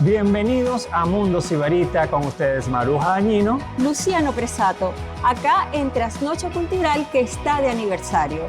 Bienvenidos a Mundo Sibarita, con ustedes Maruja Dañino, Luciano Presato, acá en Trasnoche Cultural que está de aniversario.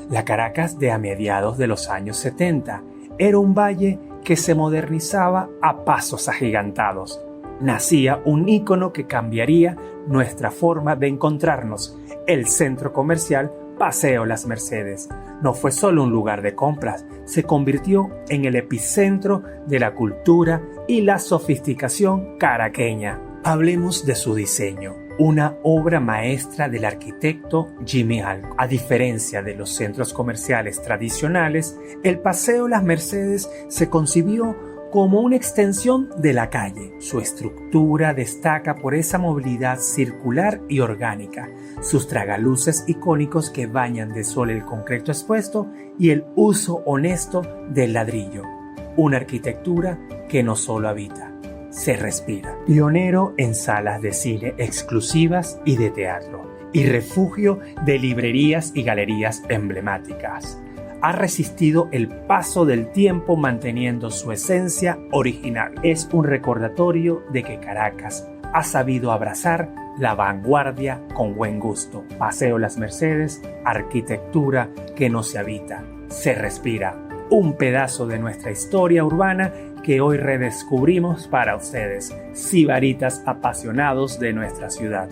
La Caracas de a mediados de los años 70 era un valle que se modernizaba a pasos agigantados. Nacía un ícono que cambiaría nuestra forma de encontrarnos, el centro comercial Paseo Las Mercedes. No fue solo un lugar de compras, se convirtió en el epicentro de la cultura y la sofisticación caraqueña. Hablemos de su diseño, una obra maestra del arquitecto Jimmy Alcock. A diferencia de los centros comerciales tradicionales, el Paseo Las Mercedes se concibió como una extensión de la calle. Su estructura destaca por esa movilidad circular y orgánica, sus tragaluces icónicos que bañan de sol el concreto expuesto y el uso honesto del ladrillo. Una arquitectura que no solo habita, se respira. Pionero en salas de cine exclusivas y de teatro, y refugio de librerías y galerías emblemáticas. Ha resistido el paso del tiempo manteniendo su esencia original. Es un recordatorio de que Caracas ha sabido abrazar la vanguardia con buen gusto. Paseo Las Mercedes, arquitectura que no se habita, se respira. Un pedazo de nuestra historia urbana que hoy redescubrimos para ustedes, sibaritas apasionados de nuestra ciudad.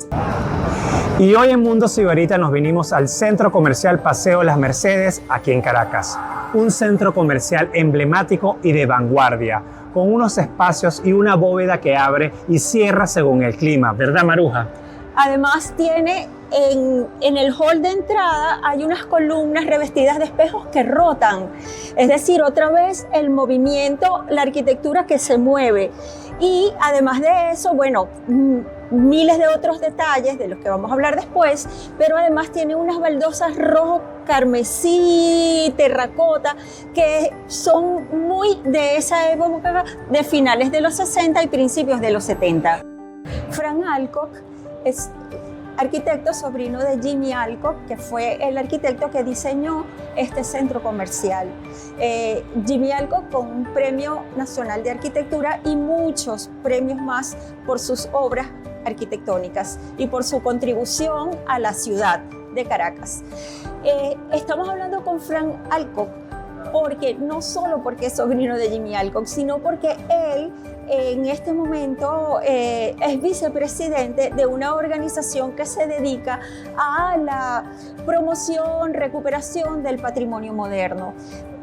Y hoy en Mundo Sibarita nos vinimos al Centro Comercial Paseo Las Mercedes, aquí en Caracas. Un centro comercial emblemático y de vanguardia, con unos espacios y una bóveda que abre y cierra según el clima, ¿verdad, Maruja? Además tiene en el hall de entrada hay unas columnas revestidas de espejos que rotan, es decir, otra vez el movimiento, la arquitectura que se mueve. Y además de eso, bueno, miles de otros detalles de los que vamos a hablar después, pero además tiene unas baldosas rojo carmesí, terracota, que son muy de esa época de finales de los 60 y principios de los 70. Frank Alcock es arquitecto sobrino de Jimmy Alcock, que fue el arquitecto que diseñó este centro comercial. Jimmy Alcock con un premio nacional de arquitectura y muchos premios más por sus obras arquitectónicas y por su contribución a la ciudad de Caracas. Estamos hablando con Frank Alcock no solo porque es sobrino de Jimmy Alcock, sino porque él en este momento es vicepresidente de una organización que se dedica a la promoción, recuperación del patrimonio moderno.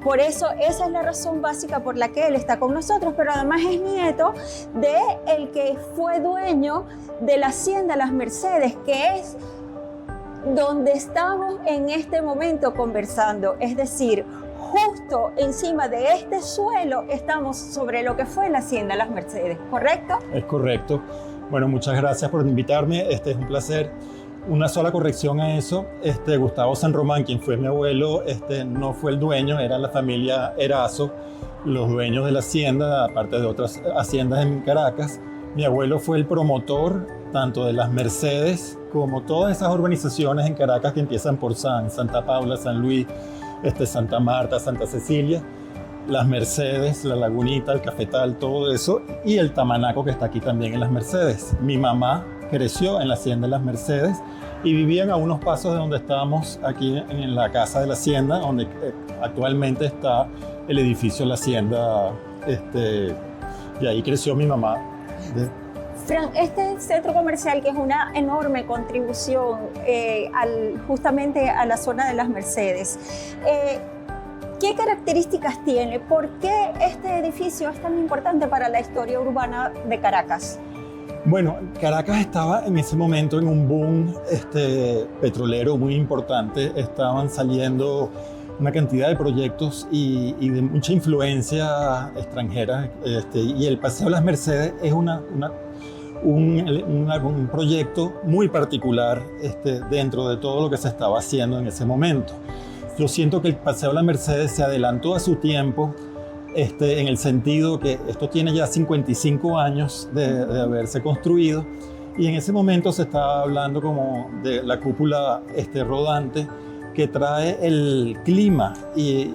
Por eso, esa es la razón básica por la que él está con nosotros, pero además es nieto de el que fue dueño de la hacienda Las Mercedes, que es donde estamos en este momento conversando, es decir, justo encima de este suelo estamos sobre lo que fue la hacienda Las Mercedes, ¿correcto? Es correcto. Bueno, muchas gracias por invitarme, es un placer. Una sola corrección a eso, Gustavo San Román, quien fue mi abuelo, no fue el dueño, era la familia Erazo, los dueños de la hacienda, aparte de otras haciendas en Caracas. Mi abuelo fue el promotor tanto de Las Mercedes como todas esas urbanizaciones en Caracas que empiezan por Santa Paula, San Luis, Santa Marta, Santa Cecilia, Las Mercedes, La Lagunita, el Cafetal, todo eso, y el Tamanaco que está aquí también en Las Mercedes. Mi mamá creció en la hacienda de Las Mercedes y vivían a unos pasos de donde estábamos aquí en la casa de la hacienda, donde actualmente está el edificio de la hacienda, y ahí creció mi mamá. Fran, este centro comercial, que es una enorme contribución justamente a la zona de Las Mercedes, ¿qué características tiene? ¿Por qué este edificio es tan importante para la historia urbana de Caracas? Bueno, Caracas estaba en ese momento en un boom petrolero muy importante. Estaban saliendo una cantidad de proyectos y de mucha influencia extranjera. Y el Paseo Las Mercedes es un proyecto muy particular dentro de todo lo que se estaba haciendo en ese momento. Yo siento que el Paseo Las Mercedes se adelantó a su tiempo, en el sentido que esto tiene ya 55 años de haberse construido Y en ese momento se estaba hablando como de la cúpula rodante que trae el clima y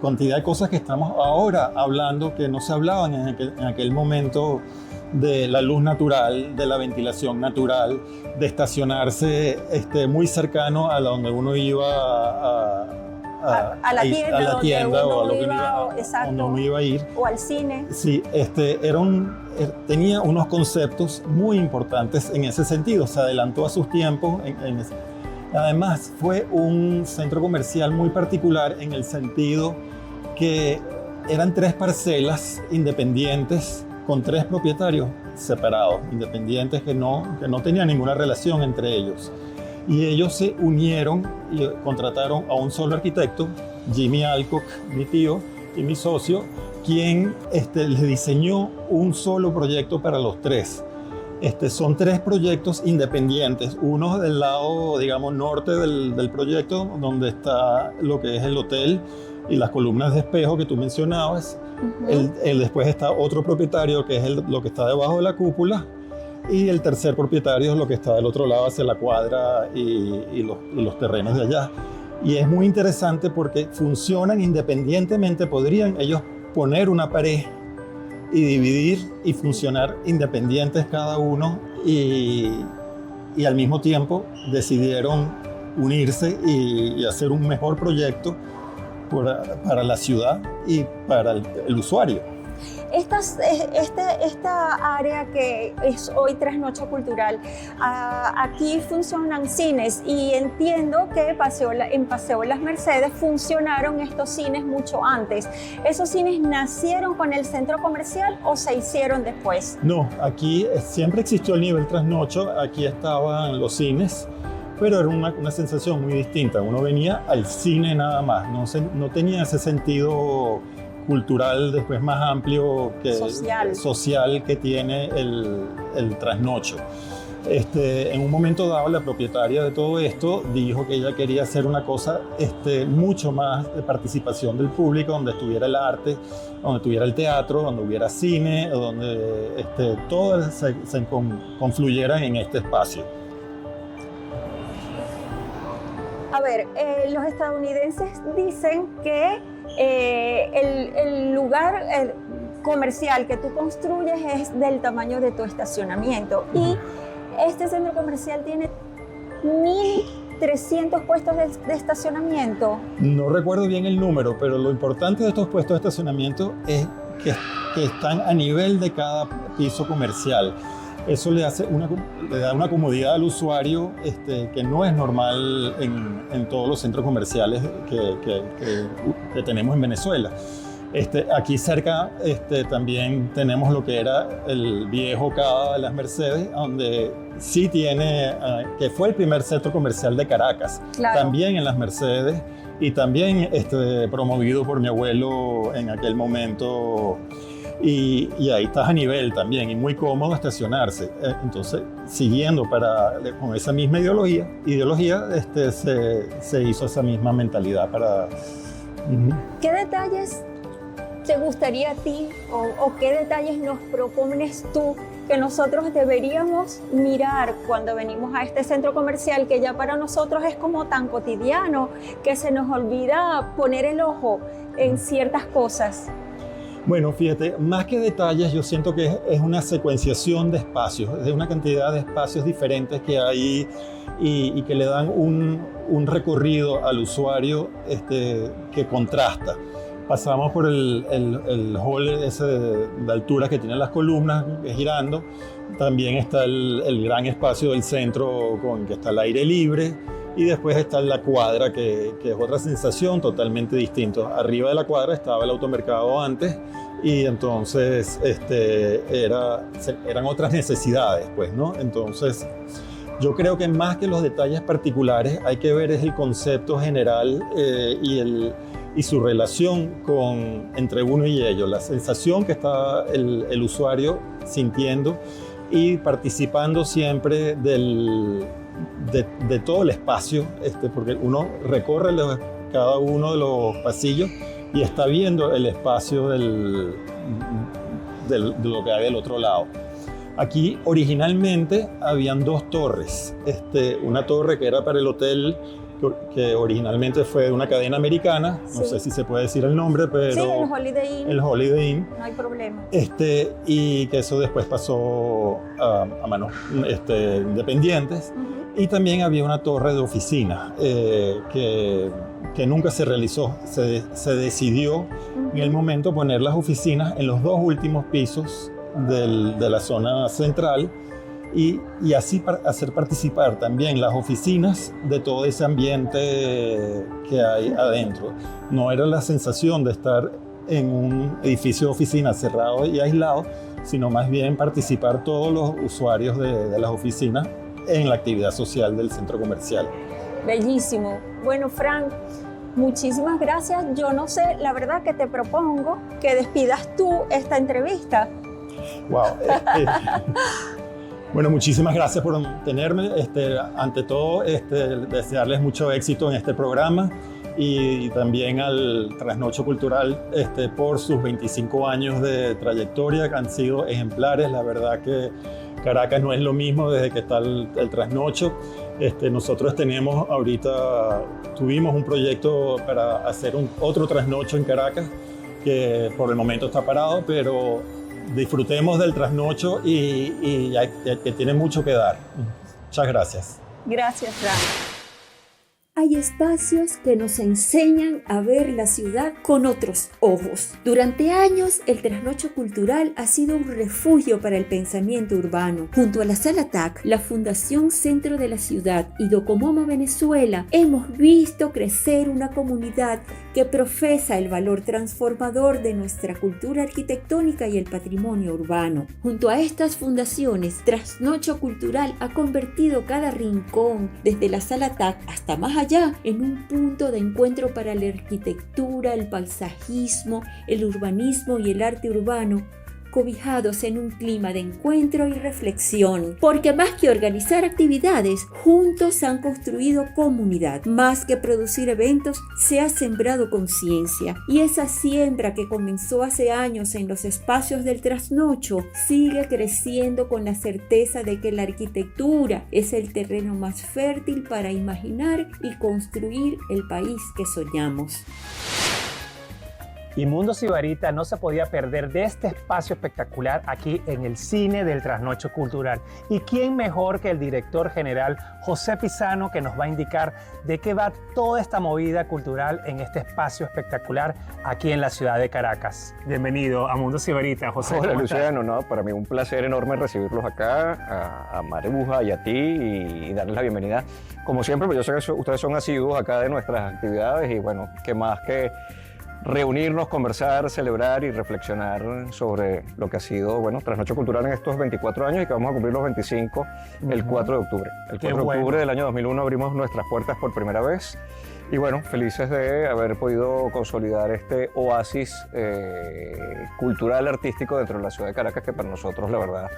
cantidad de cosas que estamos ahora hablando que no se hablaban en aquel momento, de la luz natural, de la ventilación natural, de estacionarse muy cercano a donde uno iba a la tienda o a donde lo que exacto, uno iba a ir. o al cine. Sí, tenía unos conceptos muy importantes en ese sentido, se adelantó a sus tiempos. Además, fue un centro comercial muy particular en el sentido que eran 3 parcelas independientes con 3 propietarios separados, independientes que no tenían ninguna relación entre ellos. Y ellos se unieron y contrataron a un solo arquitecto, Jimmy Alcock, mi tío y mi socio, quien les diseñó un solo proyecto para los 3. Son 3 proyectos independientes, uno del lado, digamos, norte del proyecto, donde está lo que es el hotel y las columnas de espejo que tú mencionabas. Después está otro propietario, que es lo que está debajo de la cúpula, y el tercer propietario es lo que está del otro lado, hacia la cuadra y los terrenos de allá. Y es muy interesante porque funcionan independientemente, podrían ellos poner una pared y dividir y funcionar independientes cada uno, y al mismo tiempo decidieron unirse y hacer un mejor proyecto para la ciudad y para el usuario. Esta área que es hoy Trasnocho Cultural, aquí funcionan cines, y entiendo que en Paseo Las Mercedes funcionaron estos cines mucho antes. ¿Esos cines nacieron con el centro comercial o se hicieron después? No, aquí siempre existió el nivel Trasnocho, aquí estaban los cines, pero era una sensación muy distinta. Uno venía al cine nada más, no tenía ese sentido cultural después más amplio social que tiene el trasnocho. En un momento dado, la propietaria de todo esto dijo que ella quería hacer una cosa mucho más de participación del público, donde estuviera el arte, donde estuviera el teatro, donde hubiera cine, donde todas se confluyeran en este espacio. A ver, los estadounidenses dicen que el lugar comercial que tú construyes es del tamaño de tu estacionamiento, y este centro comercial tiene 1.300 puestos de estacionamiento. No recuerdo bien el número, pero lo importante de estos puestos de estacionamiento es que están a nivel de cada piso comercial. Eso le da una comodidad al usuario que no es normal en todos los centros comerciales que tenemos en Venezuela. Aquí cerca también tenemos lo que era el viejo Cava de Las Mercedes, donde sí tiene, que fue el primer centro comercial de Caracas, claro, también en Las Mercedes, y también promovido por mi abuelo en aquel momento. Y ahí estás a nivel también, y muy cómodo estacionarse. Entonces, siguiendo con esa misma ideología se hizo esa misma mentalidad para... ¿Qué detalles te gustaría a ti o qué detalles nos propones tú que nosotros deberíamos mirar cuando venimos a este centro comercial, que ya para nosotros es como tan cotidiano que se nos olvida poner el ojo en ciertas cosas? Bueno, fíjate, más que detalles, yo siento que es una secuenciación de espacios, de una cantidad de espacios diferentes que hay y que le dan un recorrido al usuario que contrasta. Pasamos por el hall ese de altura que tiene las columnas girando. También está el gran espacio del centro con que está el aire libre. Y después está la cuadra, que es otra sensación totalmente distinta. Arriba de la cuadra estaba el automercado antes, y entonces eran otras necesidades, pues, ¿no? Entonces, yo creo que más que los detalles particulares, hay que ver es el concepto general y su relación entre uno y ellos, la sensación que está el usuario sintiendo y participando siempre de todo el espacio, porque uno recorre cada uno de los pasillos y está viendo el espacio de lo que hay del otro lado. Aquí originalmente habían dos torres. Una torre que era para el hotel, que originalmente fue de una cadena americana, no sé si se puede decir el nombre, pero... Sí, el Holiday Inn. El Holiday Inn. No hay problema. Y que eso después pasó a manos independientes. Y también había una torre de oficina que nunca se realizó. Se decidió en el momento poner las oficinas en los dos últimos pisos de la zona central y así hacer participar también las oficinas de todo ese ambiente que hay adentro. No era la sensación de estar en un edificio de oficina cerrado y aislado, sino más bien participar todos los usuarios de las oficinas en la actividad social del centro comercial. Bellísimo. Bueno, Frank, muchísimas gracias. Yo no sé, la verdad que te propongo que despidas tú esta entrevista. Wow. Bueno, muchísimas gracias por tenerme. Ante todo, desearles mucho éxito en este programa y también al Trasnocho Cultural por sus 25 años de trayectoria, que han sido ejemplares. La verdad que Caracas no es lo mismo desde que está el Trasnocho. Nosotros tuvimos un proyecto para hacer otro Trasnocho en Caracas, que por el momento está parado, pero disfrutemos del Trasnocho y que tiene mucho que dar. Muchas gracias. Gracias, Frank. Hay espacios que nos enseñan a ver la ciudad con otros ojos. Durante años, el Trasnocho Cultural ha sido un refugio para el pensamiento urbano. Junto a la Sala TAC, la Fundación Centro de la Ciudad y Docomomo Venezuela, hemos visto crecer una comunidad que profesa el valor transformador de nuestra cultura arquitectónica y el patrimonio urbano. Junto a estas fundaciones, Trasnocho Cultural ha convertido cada rincón, desde la Sala TAC hasta más allá, en un punto de encuentro para la arquitectura, el paisajismo, el urbanismo y el arte urbano, cobijados en un clima de encuentro y reflexión, porque más que organizar actividades, juntos han construido comunidad. Más que producir eventos, se ha sembrado conciencia, y esa siembra que comenzó hace años en los espacios del Trasnocho sigue creciendo con la certeza de que la arquitectura es el terreno más fértil para imaginar y construir el país que soñamos. Y Mundo Sibarita no se podía perder de este espacio espectacular aquí en el cine del Trasnocho Cultural. ¿Y quién mejor que el director general José Pisano, que nos va a indicar de qué va toda esta movida cultural en este espacio espectacular aquí en la ciudad de Caracas? Bienvenido a Mundo Sibarita, José. Hola, Luciano, no, para mí un placer enorme recibirlos acá, a Maruja y a ti, y darles la bienvenida. Como siempre, pues yo sé que ustedes son asiduos acá de nuestras actividades, y bueno, qué más que reunirnos, conversar, celebrar y reflexionar sobre lo que ha sido, bueno, Trasnocho Cultural en estos 24 años, y que vamos a cumplir los 25 el 4 de octubre. El 4 de octubre del año 2001 abrimos nuestras puertas por primera vez. Y bueno, felices de haber podido consolidar este oasis cultural, artístico dentro de la ciudad de Caracas, que para nosotros, la verdad,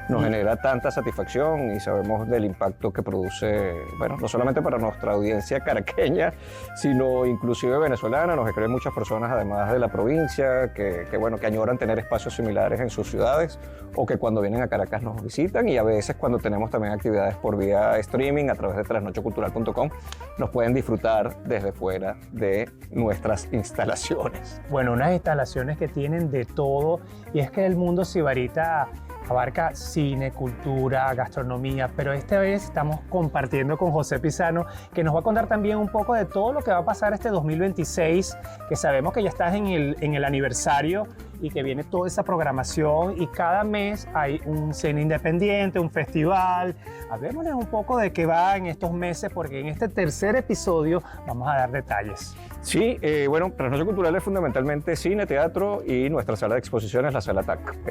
nos genera tanta satisfacción, y sabemos del impacto que produce, bueno, no solamente para nuestra audiencia caraqueña, sino inclusive venezolana. Nos escriben muchas personas, además de la provincia, que añoran tener espacios similares en sus ciudades, o que cuando vienen a Caracas nos visitan, y a veces cuando tenemos también actividades por vía streaming a través de trasnochocultural.com, nos pueden disfrutar desde fuera de nuestras instalaciones. Bueno, unas instalaciones que tienen de todo, y es que el Mundo Sibarita abarca cine, cultura, gastronomía, pero esta vez estamos compartiendo con José Pisano, que nos va a contar también un poco de todo lo que va a pasar este 2026, que sabemos que ya estás en el aniversario, y que viene toda esa programación, y cada mes hay un cine independiente, un festival. Hablemosles un poco de qué va en estos meses, porque en este tercer episodio vamos a dar detalles. Sí, bueno, Trasnocho Cultural es fundamentalmente cine, teatro y nuestra sala de exposiciones, la Sala TAC.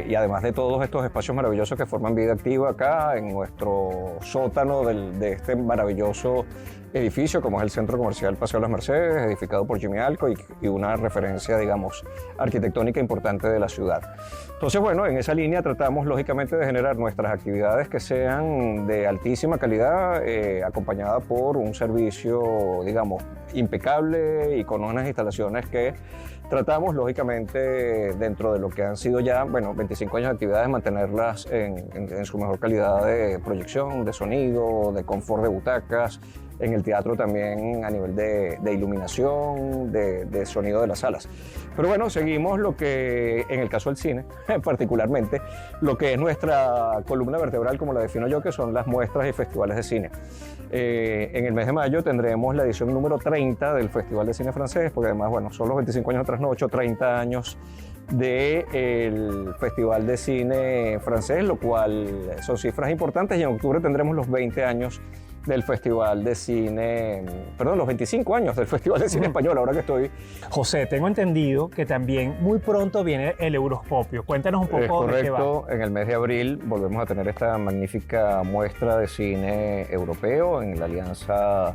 Y además de todos estos espacios maravillosos que forman vida activa acá en nuestro sótano de este maravilloso edificio, como es el Centro Comercial Paseo de las Mercedes, edificado por Jimmy Alco, y una referencia, digamos, arquitectónica arquitectónica importante de la ciudad. Entonces, bueno, en esa línea tratamos lógicamente de generar nuestras actividades que sean de altísima calidad, acompañada por un servicio, digamos, impecable y con unas instalaciones que tratamos, lógicamente, dentro de lo que han sido ya, bueno, 25 años de actividades, mantenerlas en su mejor calidad de proyección, de sonido, de confort de butacas, en el teatro también a nivel de iluminación, de sonido de las salas. Pero bueno, seguimos lo que, en el caso del cine, particularmente, lo que es nuestra columna vertebral, como la defino yo, que son las muestras y festivales de cine. En el mes de mayo tendremos la edición número 30 del Festival de Cine Francés, porque además, bueno, son los 25 años de Trasnocho, 30 años del Festival de Cine Francés, lo cual son cifras importantes, y en octubre tendremos los 20 años del Festival de Cine, perdón, los 25 años del Festival de Cine Español, ahora que estoy. José, tengo entendido que también muy pronto viene el Euroscopio. Cuéntanos un poco de qué va. Correcto, en el mes de abril volvemos a tener esta magnífica muestra de cine europeo en la alianza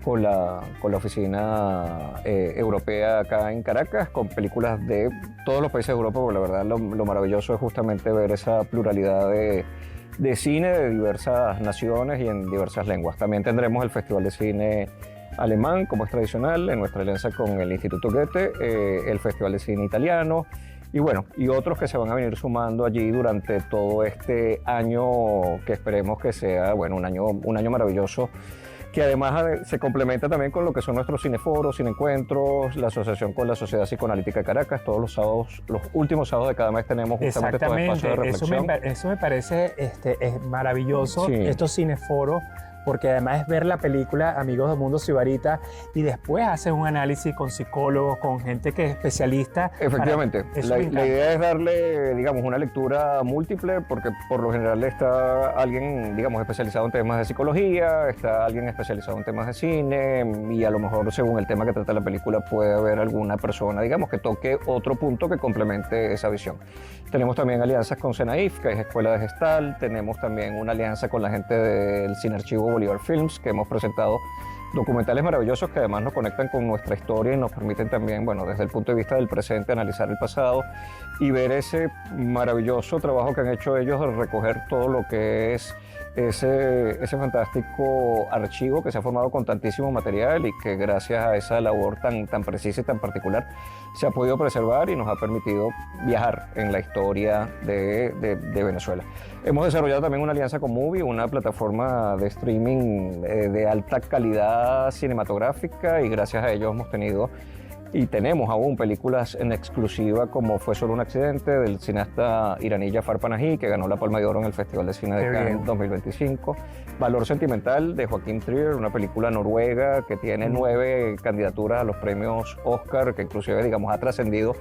con la Oficina Europea acá en Caracas, con películas de todos los países de Europa, porque la verdad lo maravilloso es justamente ver esa pluralidad de cine de diversas naciones y en diversas lenguas. También tendremos el Festival de Cine Alemán, como es tradicional, en nuestra alianza con el Instituto Goethe, el Festival de Cine Italiano, y bueno, y otros que se van a venir sumando allí durante todo este año, que esperemos que sea, bueno, un año maravilloso, que además se complementa también con lo que son nuestros cineforos, cineencuentros, la asociación con la Sociedad Psicoanalítica de Caracas. Todos los sábados, los últimos sábados de cada mes tenemos justamente todo espacio de reflexión. Eso me parece es maravilloso, Sí. estos cineforos, porque además es ver la película Amigos del Mundo Sibarita y después haces un análisis con psicólogos, con gente que es especialista. Efectivamente, Eso me encanta. la idea es darle, digamos, una lectura múltiple, porque por lo general está alguien, digamos, especializado en temas de psicología, está alguien especializado en temas de cine, y a lo mejor según el tema que trata la película puede haber alguna persona, digamos, que toque otro punto que complemente esa visión. Tenemos también alianzas con CENAIF, que es Escuela de Gestal, tenemos también una alianza con la gente del Cinearchivo Bolívar Films, que hemos presentado documentales maravillosos que además nos conectan con nuestra historia y nos permiten también, bueno, desde el punto de vista del presente, analizar el pasado y ver ese maravilloso trabajo que han hecho ellos de recoger todo lo que es ese fantástico archivo que se ha formado con tantísimo material y que gracias a esa labor tan precisa y tan particular se ha podido preservar y nos ha permitido viajar en la historia de Venezuela. Hemos desarrollado también una alianza con Movie, una plataforma de streaming de alta calidad cinematográfica, y gracias a ellos hemos tenido y tenemos aún películas en exclusiva como Fue solo un accidente, del cineasta iraní Jafar Panahi, que ganó la Palma de Oro en el Festival de Cine de Cannes 2025. Valor sentimental, de Joaquín Trier, una película noruega que tiene 9 candidaturas a los premios Oscar, que inclusive, digamos, ha trascendido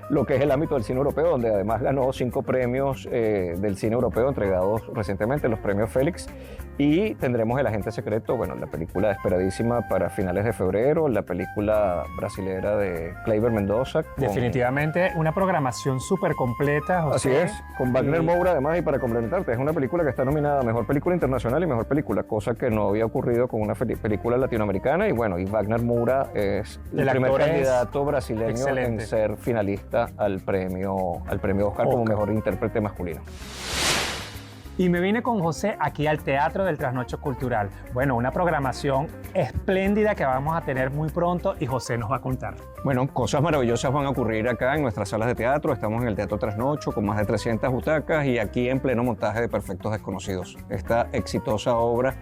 lo que es el ámbito del cine europeo, donde además ganó 5 premios del cine europeo entregados recientemente, los premios Félix. Y tendremos El agente secreto, bueno, la película esperadísima para finales de febrero, la película brasilera de Kleiber Mendoza. Definitivamente una programación súper completa, José. Así es, con Wagner Moura además, y para complementarte, es una película que está nominada a Mejor Película Internacional y Mejor Película, cosa que no había ocurrido con una película latinoamericana, y bueno, y Wagner Moura es el primer candidato brasileño excelente en ser finalista al premio Oscar como mejor intérprete masculino. Y me vine con José aquí al Teatro del Trasnocho Cultural. Bueno, una programación espléndida que vamos a tener muy pronto y José nos va a contar. Bueno, cosas maravillosas van a ocurrir acá en nuestras salas de teatro. Estamos en el Teatro Trasnocho con más de 300 butacas y aquí en pleno montaje de Perfectos Desconocidos. Esta exitosa obra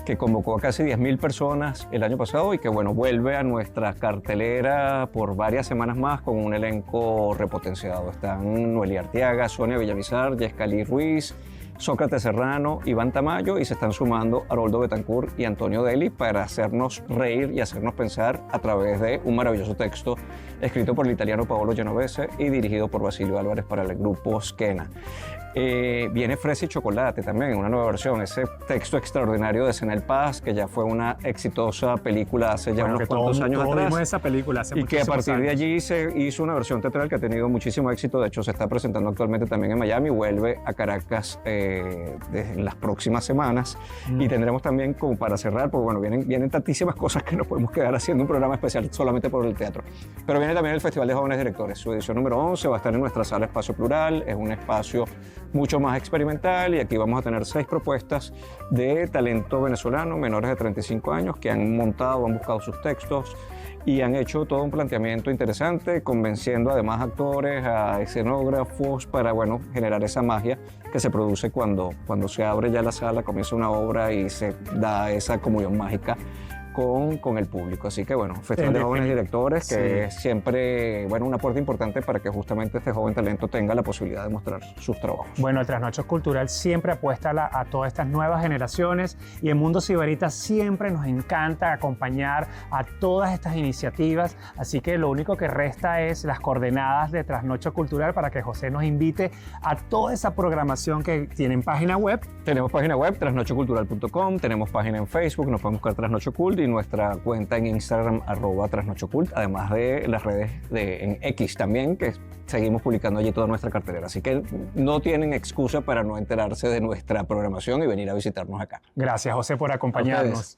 que convocó a casi 10.000 personas el año pasado y que, bueno, vuelve a nuestra cartelera por varias semanas más con un elenco repotenciado. Están Noelia Arteaga, Sonia Villamizar, Yescalí Ruiz, Sócrates Serrano, Iván Tamayo, y se están sumando Haroldo Betancourt y Antonio Deli para hacernos reír y hacernos pensar a través de un maravilloso texto escrito por el italiano Paolo Genovese y dirigido por Basilio Álvarez para el grupo Skena. Viene Fresa y Chocolate también, una nueva versión, ese texto extraordinario de Zenel Paz, que ya fue una exitosa película hace ya unos cuantos años atrás. Vimos esa película hace Y que a partir de años. allí se hizo una versión teatral que ha tenido muchísimo éxito. De hecho, se está presentando actualmente también en Miami, vuelve a Caracas en las próximas semanas. Y tendremos también, como para cerrar, porque bueno, vienen tantísimas cosas que no podemos quedar haciendo un programa especial solamente por el teatro. Pero viene también el Festival de Jóvenes Directores. Su edición número 11 va a estar en nuestra sala Espacio Plural. Es un espacio mucho más experimental y aquí vamos a tener 6 propuestas de talento venezolano menores de 35 años que han montado, han buscado sus textos y han hecho todo un planteamiento interesante, convenciendo además actores, a escenógrafos para, bueno, generar esa magia que se produce cuando se abre ya la sala, comienza una obra y se da esa comunión mágica con el público. Así que bueno, Festival de Jóvenes Directores, que es siempre, bueno, un aporte importante para que justamente este joven talento tenga la posibilidad de mostrar sus trabajos. Bueno, el Trasnocho Cultural siempre apuesta a todas estas nuevas generaciones y en Mundo Sibarita siempre nos encanta acompañar a todas estas iniciativas, así que lo único que resta es las coordenadas de Trasnocho Cultural para que José nos invite a toda esa programación que tienen página web. Tenemos página web, trasnochocultural.com, tenemos página en Facebook, nos pueden buscar Trasnocho Cult, y nuestra cuenta en Instagram, @trasnochocult, además de las redes en X también, que seguimos publicando allí toda nuestra cartelera. Así que no tienen excusa para no enterarse de nuestra programación y venir a visitarnos acá. Gracias, José, por acompañarnos.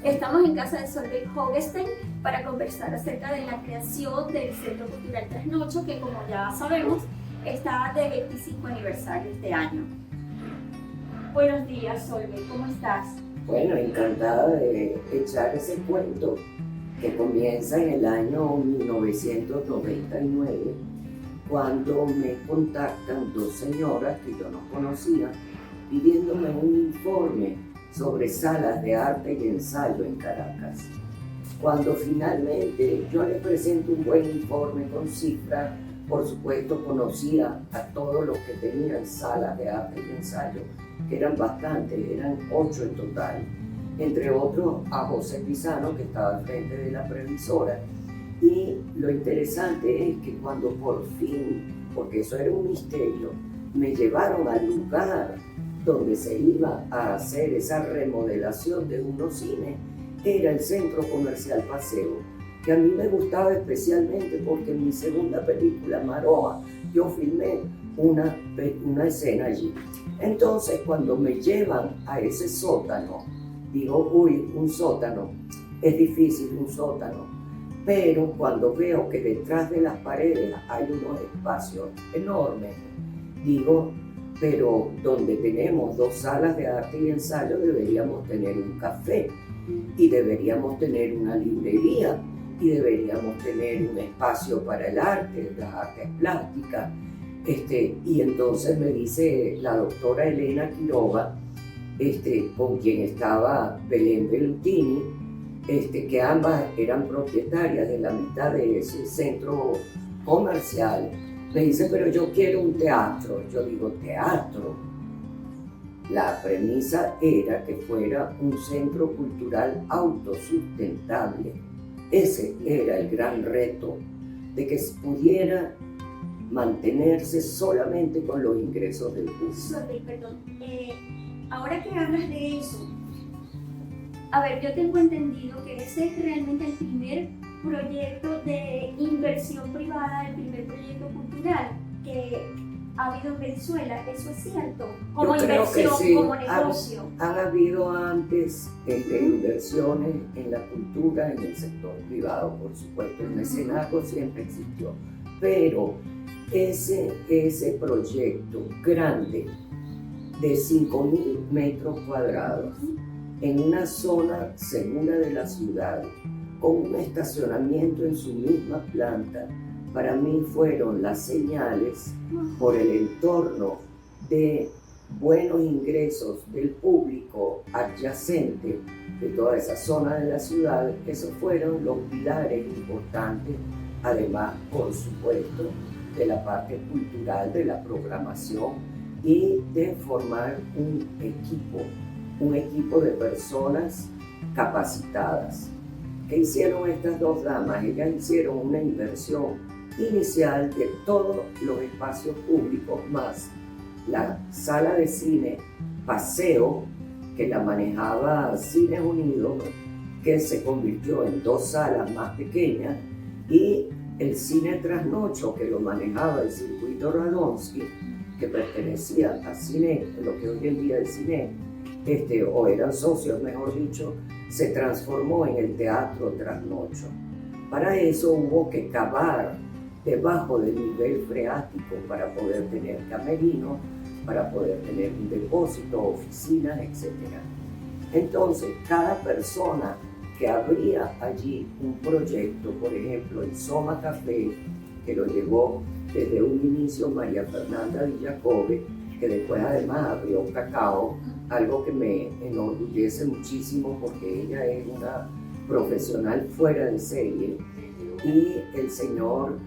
Estamos en casa de Solveig Hogestein para conversar acerca de la creación del Centro Cultural Trasnocho, que como ya sabemos está de 25 aniversario este año. Buenos días, Solveig, ¿cómo estás? Bueno, encantada de echar ese cuento que comienza en el año 1999, cuando me contactan 2 señoras que yo no conocía pidiéndome un informe sobre salas de arte y ensayo en Caracas. Cuando finalmente yo les presento un buen informe con cifras, por supuesto conocía a todos los que tenían salas de arte y ensayo, que eran bastantes, eran 8 en total, entre otros a José Pisano, que estaba al frente de la previsora. Y lo interesante es que cuando por fin, porque eso era un misterio, me llevaron al lugar donde se iba a hacer esa remodelación de unos cines, era el Centro Comercial Paseo, que a mí me gustaba especialmente porque en mi segunda película, Maroa, yo filmé una escena allí. Entonces, cuando me llevan a ese sótano, digo, uy, un sótano, es difícil un sótano, pero cuando veo que detrás de las paredes hay unos espacios enormes, digo, pero donde tenemos 2 salas de arte y ensayo deberíamos tener un café y deberíamos tener una librería y deberíamos tener un espacio para el arte, las artes plásticas. Y entonces me dice la doctora Elena Quiroga, con quien estaba Belén Bellutini, que ambas eran propietarias de la mitad de ese centro comercial. Me dice, pero yo quiero un teatro. Yo digo, ¿teatro? La premisa era que fuera un centro cultural autosustentable. Ese era el gran reto, de que pudiera mantenerse solamente con los ingresos del público. Solveig, perdón. Ahora que hablas de eso, a ver, yo tengo entendido que ese es realmente el primer proyecto de inversión privada, el primer proyecto cultural que ha habido en Venezuela. ¿Eso es cierto? Como Yo creo que inversión, sí. como negocio. Han habido antes inversiones en la cultura, en el sector privado, por supuesto. El mecenazgo siempre existió. Pero ese proyecto grande de 5.000 metros cuadrados en una zona segura de la ciudad, con un estacionamiento en su misma planta, para mí fueron las señales por el entorno de buenos ingresos del público adyacente de toda esa zona de la ciudad. Esos fueron los pilares importantes, además, por supuesto, de la parte cultural, de la programación y de formar un equipo de personas capacitadas. ¿Qué hicieron estas dos damas? Ellas hicieron una inversión inicial de todos los espacios públicos más la sala de cine Paseo, que la manejaba Cines Unidos, que se convirtió en dos salas más pequeñas, y el cine Trasnocho, que lo manejaba el circuito Radonsky, que pertenecía a Cine, lo que hoy en día es Cine, o eran socios, mejor dicho, se transformó en el Teatro Trasnocho. Para eso hubo que cavar debajo del nivel freático para poder tener camerinos, para poder tener un depósito, oficinas, etc. Entonces, cada persona que abría allí un proyecto, por ejemplo, el Soma Café, que lo llevó desde un inicio María Fernanda Villacobe, que después además abrió Cacao, algo que me enorgullece muchísimo porque ella es una profesional fuera de serie, y el señor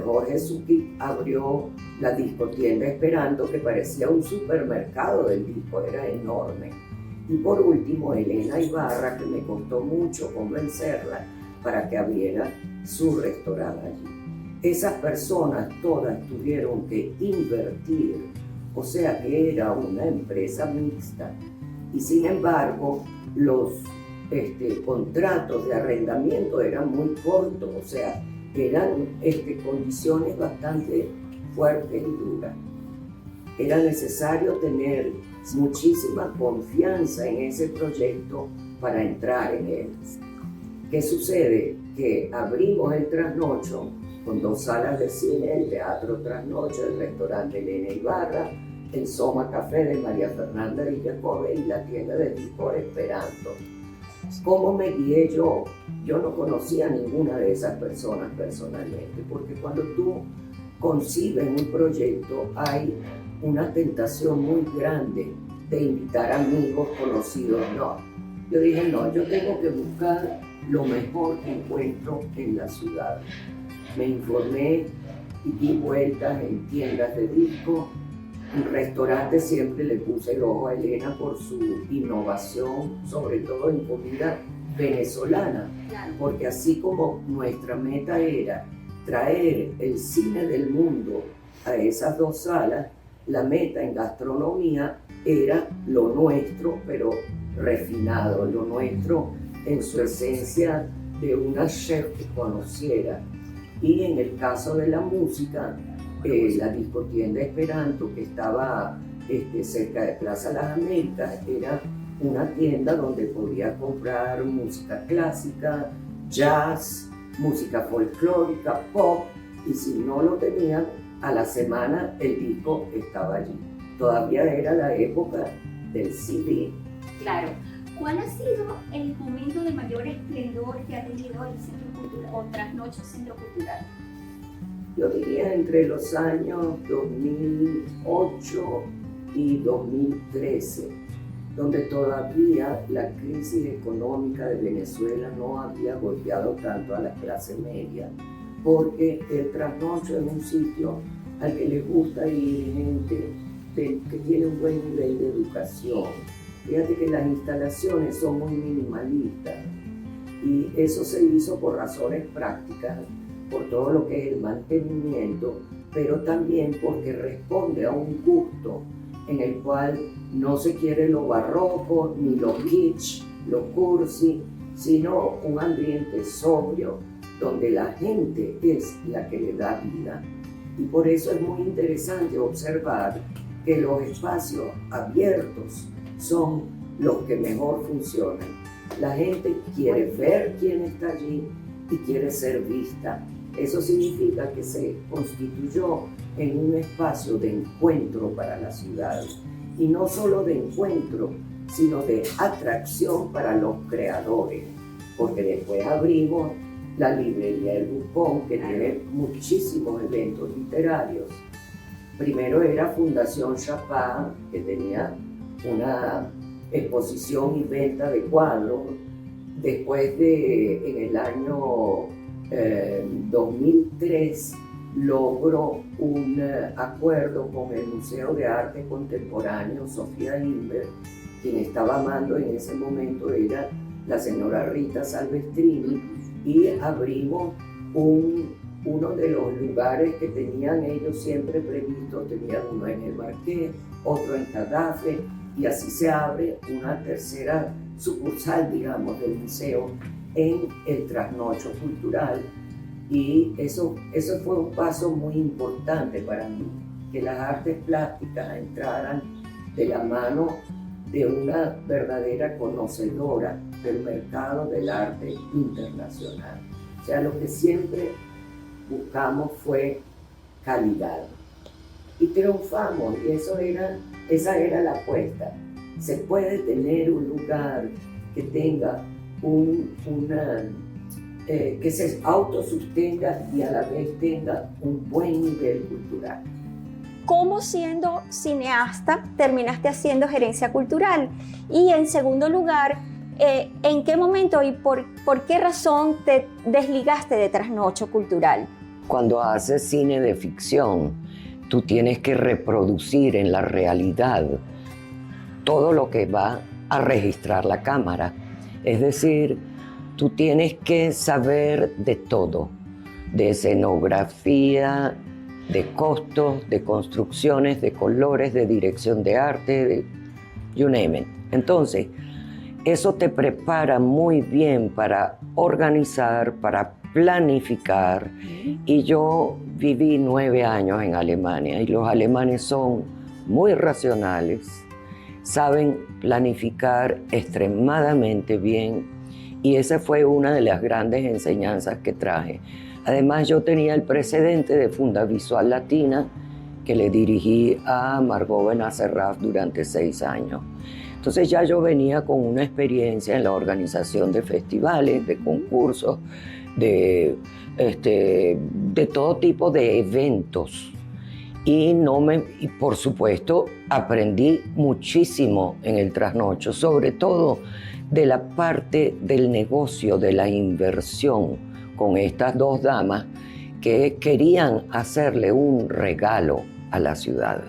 Jorge Suki abrió la discotienda Esperanto, que parecía un supermercado del disco, era enorme. Y por último, Elena Ibarra, que me costó mucho convencerla para que abriera su restaurante allí. Esas personas todas tuvieron que invertir, o sea que era una empresa mixta. Y sin embargo, los contratos de arrendamiento eran muy cortos, o sea, eran condiciones bastante fuertes y duras. Era necesario tener muchísima confianza en ese proyecto para entrar en él. ¿Qué sucede? Que abrimos el Trasnocho con dos salas de cine, el Teatro Trasnocho, el restaurante Elena Ibarra, el Soma Café de María Fernanda Villacobe y la tienda de disco Esperanto. ¿Cómo me guié yo? Yo no conocía a ninguna de esas personas personalmente, porque cuando tú concibes un proyecto hay una tentación muy grande de invitar amigos, conocidos. No, yo dije no, yo tengo que buscar lo mejor que encuentro en la ciudad. Me informé y di vueltas en tiendas de disco. En restaurantes siempre le puse el ojo a Elena por su innovación, sobre todo en comida venezolana, porque así como nuestra meta era traer el cine del mundo a esas dos salas, la meta en gastronomía era lo nuestro, pero refinado, lo nuestro en su esencia de una chef que conociera. Y en el caso de la música, la discotienda Esperanto, que estaba cerca de Plaza Las Américas, era una tienda donde podía comprar música clásica, jazz, música folclórica, pop, y si no lo tenían, a la semana el disco estaba allí. Todavía era la época del CD. Claro. ¿Cuál ha sido el momento de mayor esplendor que ha tenido el Centro Cultural o Trasnocho Centro Cultural? Yo diría entre los años 2008 y 2013, donde todavía la crisis económica de Venezuela no había golpeado tanto a la clase media, porque el Trasnocho es un sitio al que le gusta ir gente que tiene un buen nivel de educación. Fíjate que las instalaciones son muy minimalistas y eso se hizo por razones prácticas, por todo lo que es el mantenimiento, pero también porque responde a un gusto en el cual no se quiere lo barroco, ni lo kitsch, lo cursi, sino un ambiente sobrio donde la gente es la que le da vida. Y por eso es muy interesante observar que los espacios abiertos son los que mejor funcionan. La gente quiere ver quién está allí y quiere ser vista. Eso significa que se constituyó en un espacio de encuentro para la ciudad. Y no solo de encuentro, sino de atracción para los creadores. Porque después abrimos la librería El Buscón, que tiene muchísimos eventos literarios. Primero era Fundación Chapá, que tenía una exposición y venta de cuadros. Después en el año 2003 logro un acuerdo con el Museo de Arte Contemporáneo Sofía Inver. Quien estaba amando en ese momento era la señora Rita Salvestrini, y abrimos uno de los lugares que tenían ellos siempre previstos. Tenían uno en el Marqués, otro en Tadafe, y así se abre una tercera sucursal, digamos, del museo en el Trasnocho Cultural. Y eso fue un paso muy importante para mí, que las artes plásticas entraran de la mano de una verdadera conocedora del mercado del arte internacional. O sea, lo que siempre buscamos fue calidad. Y triunfamos, y esa era la apuesta. Se puede tener un lugar que tenga que se autosostenga y a la vez tenga un buen nivel cultural. ¿Cómo, siendo cineasta, terminaste haciendo gerencia cultural? Y en segundo lugar, ¿en qué momento y por qué razón te desligaste de Trasnocho Cultural? Cuando haces cine de ficción, tú tienes que reproducir en la realidad todo lo que va a registrar la cámara. Es decir, tú tienes que saber de todo, de escenografía, de costos, de construcciones, de colores, de dirección de arte, de you name it. Entonces, eso te prepara muy bien para organizar, para planificar. Y yo viví 9 años en Alemania, y los alemanes son muy racionales, saben planificar extremadamente bien, y esa fue una de las grandes enseñanzas que traje. Además, yo tenía el precedente de Fundavisual Latina, que le dirigí a Margot Benacerraf durante 6 años. Entonces ya yo venía con una experiencia en la organización de festivales, de concursos, de todo tipo de eventos. Y por supuesto, aprendí muchísimo en el Trasnocho, sobre todo de la parte del negocio, de la inversión, con estas 2 damas que querían hacerle un regalo a la ciudad.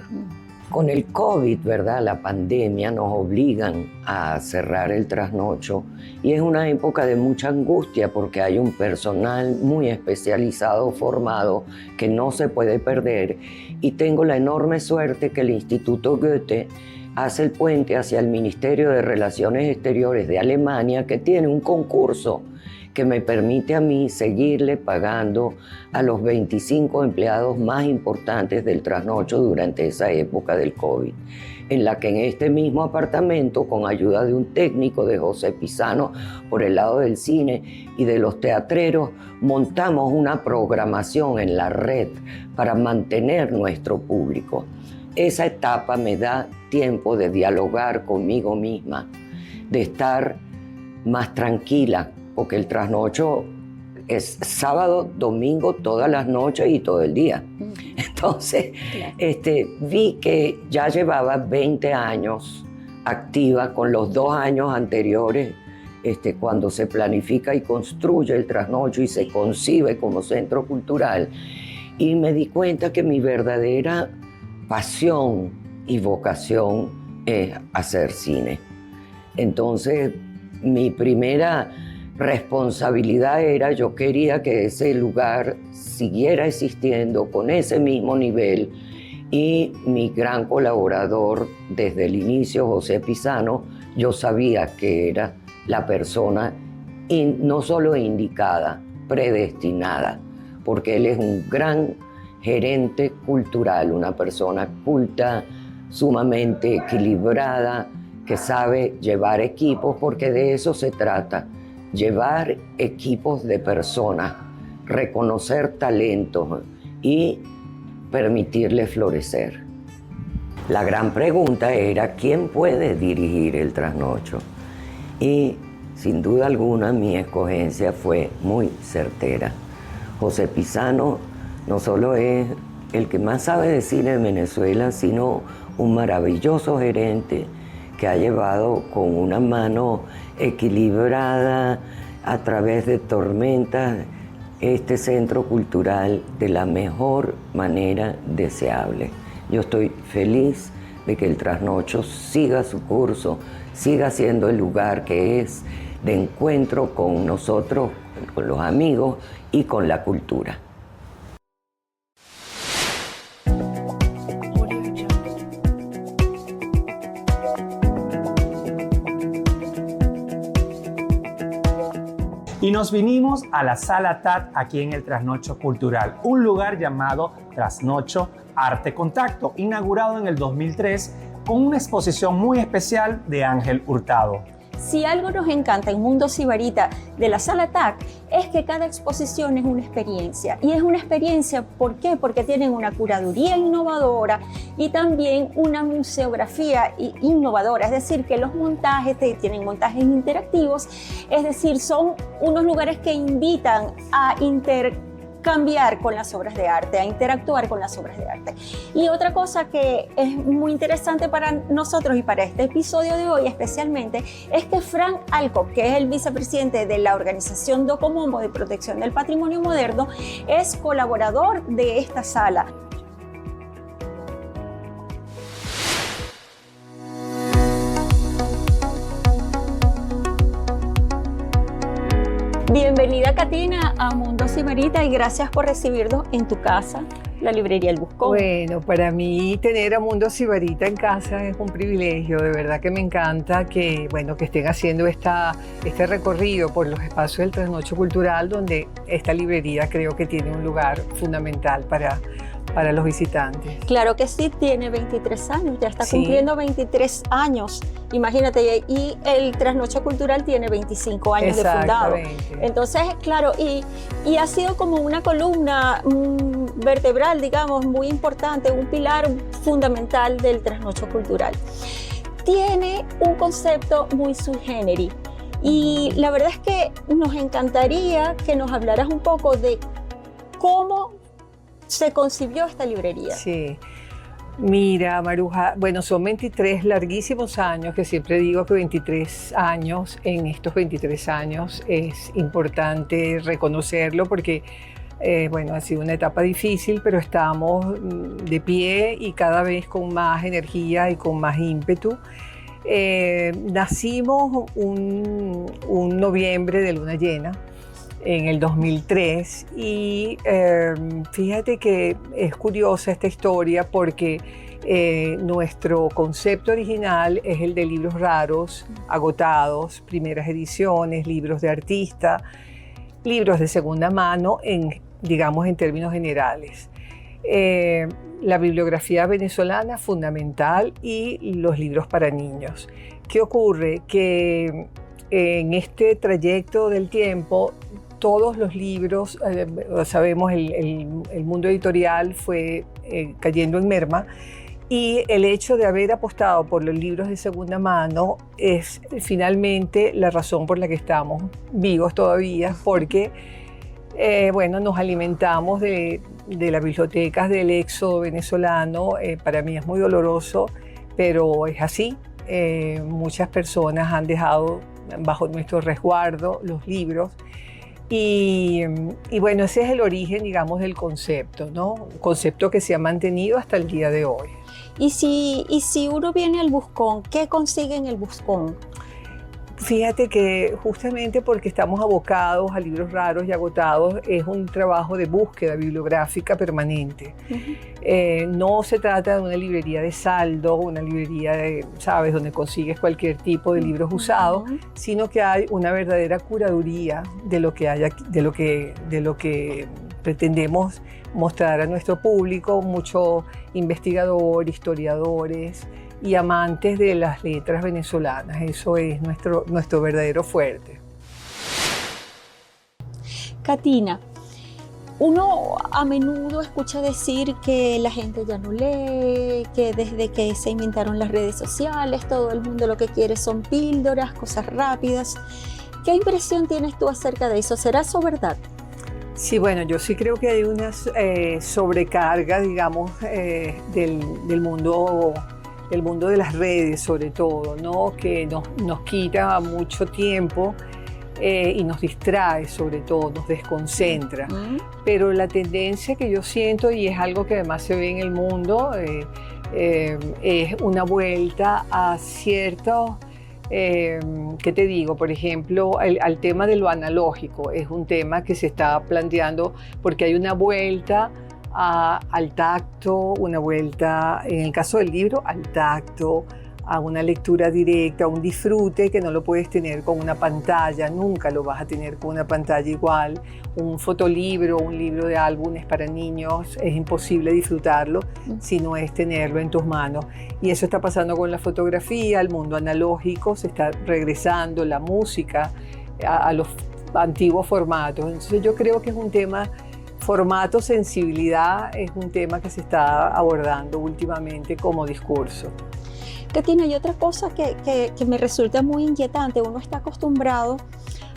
Con el COVID, ¿verdad? La pandemia, nos obligan a cerrar el Trasnocho, y es una época de mucha angustia porque hay un personal muy especializado, formado, que no se puede perder, y tengo la enorme suerte que el Instituto Goethe hace el puente hacia el Ministerio de Relaciones Exteriores de Alemania, que tiene un concurso que me permite a mí seguirle pagando a los 25 empleados más importantes del Trasnocho durante esa época del COVID, en la que en este mismo apartamento, con ayuda de un técnico, de José Pisano, por el lado del cine y de los teatreros, montamos una programación en la red para mantener nuestro público. Esa etapa me da tiempo de dialogar conmigo misma, de estar más tranquila, porque el Trasnocho es sábado, domingo, todas las noches y todo el día. Entonces, vi que ya llevaba 20 años activa, con los 2 años anteriores, cuando se planifica y construye el Trasnocho y se concibe como centro cultural. Y me di cuenta que mi verdadera pasión y vocación es hacer cine. Entonces, mi primera responsabilidad era, yo quería que ese lugar siguiera existiendo con ese mismo nivel, y mi gran colaborador desde el inicio, José Pisano, yo sabía que era la persona no solo indicada, predestinada, porque él es un gran gerente cultural, una persona culta, sumamente equilibrada, que sabe llevar equipos, porque de eso se trata. Llevar equipos de personas, reconocer talentos y permitirles florecer. La gran pregunta era, ¿quién puede dirigir el Trasnocho? Y sin duda alguna mi escogencia fue muy certera. José Pisano no solo es el que más sabe de cine en Venezuela, sino un maravilloso gerente que ha llevado con una mano equilibrada a través de tormentas este centro cultural de la mejor manera deseable. Yo estoy feliz de que el Trasnocho siga su curso, siga siendo el lugar que es de encuentro con nosotros, con los amigos y con la cultura. Y nos vinimos a la Sala TAT aquí en el Trasnocho Cultural, un lugar llamado Trasnocho Arte Contacto, inaugurado en el 2003 con una exposición muy especial de Ángel Hurtado. Si algo nos encanta en Mundo Sibarita de la Sala TAC es que cada exposición es una experiencia. Y es una experiencia, ¿por qué? Porque tienen una curaduría innovadora y también una museografía innovadora. Es decir, que los montajes tienen montajes interactivos, es decir, son unos lugares que invitan a intercambiar con las obras de arte, a interactuar con las obras de arte. Y otra cosa que es muy interesante para nosotros y para este episodio de hoy especialmente es que Frank Alcock, que es el vicepresidente de la organización Docomombo de Protección del Patrimonio Moderno, es colaborador de esta sala. Bienvenida, Katina, a Mundo Sibarita y gracias por recibirnos en tu casa, la librería El Buscón. Bueno, para mí tener a Mundo Sibarita en casa es un privilegio, de verdad que me encanta que estén haciendo este recorrido por los espacios del Trasnocho Cultural, donde esta librería creo que tiene un lugar fundamental para los visitantes. Claro que sí, tiene 23 años, ya está cumpliendo 23 años, imagínate, y el Trasnocho Cultural tiene 25 años de fundado. Entonces, claro, y ha sido como una columna vertebral, digamos, muy importante, un pilar fundamental del Trasnocho Cultural. Tiene un concepto muy sui generis y la verdad es que nos encantaría que nos hablaras un poco de cómo se concibió esta librería. Sí. Mira, Maruja, son 23 larguísimos años, que siempre digo que 23 años, en estos 23 años es importante reconocerlo porque, ha sido una etapa difícil, pero estamos de pie y cada vez con más energía y con más ímpetu. Nacimos un noviembre de luna llena, en el 2003 y fíjate que es curiosa esta historia porque nuestro concepto original es el de libros raros, agotados, primeras ediciones, libros de artista, libros de segunda mano en términos generales. La bibliografía venezolana fundamental y los libros para niños. ¿Qué ocurre? Que en este trayecto del tiempo todos los libros, sabemos, el mundo editorial fue cayendo en merma y el hecho de haber apostado por los libros de segunda mano es finalmente la razón por la que estamos vivos todavía, porque nos alimentamos de las bibliotecas del éxodo venezolano. Para mí es muy doloroso, pero es así. Muchas personas han dejado bajo nuestro resguardo los libros. Y ese es el origen, del concepto, ¿no? Un concepto que se ha mantenido hasta el día de hoy. Y si uno viene al Buscón, ¿qué consigue en el Buscón? Fíjate que justamente porque estamos abocados a libros raros y agotados, es un trabajo de búsqueda bibliográfica permanente. No se trata de una librería de saldo, una librería donde consigues cualquier tipo de libros usados, sino que hay una verdadera curaduría de lo que hay aquí, de lo que pretendemos mostrar a nuestro público, mucho investigador, historiadores y amantes de las letras venezolanas. Eso es nuestro verdadero fuerte. Katina, uno a menudo escucha decir que la gente ya no lee, que desde que se inventaron las redes sociales, todo el mundo lo que quiere son píldoras, cosas rápidas. ¿Qué impresión tienes tú acerca de eso? ¿Será eso verdad? Sí, yo sí creo que hay una sobrecarga, del mundo de las redes, sobre todo, ¿no? Que nos quita mucho tiempo y nos distrae, sobre todo, nos desconcentra. Pero la tendencia que yo siento, y es algo que además se ve en el mundo, es una vuelta a ciertos, ¿qué te digo? Por ejemplo, al tema de lo analógico. Es un tema que se está planteando porque hay una vuelta al tacto, una vuelta, en el caso del libro, al tacto, a una lectura directa, a un disfrute que no lo puedes tener con una pantalla, nunca lo vas a tener con una pantalla igual. Un fotolibro, un libro de álbumes para niños, es imposible disfrutarlo si no es tenerlo en tus manos. Y eso está pasando con la fotografía, el mundo analógico, se está regresando la música a los antiguos formatos. Entonces yo creo que es un tema, formato, sensibilidad, es un tema que se está abordando últimamente como discurso. Katina, y otra cosa que me resulta muy inquietante, uno está acostumbrado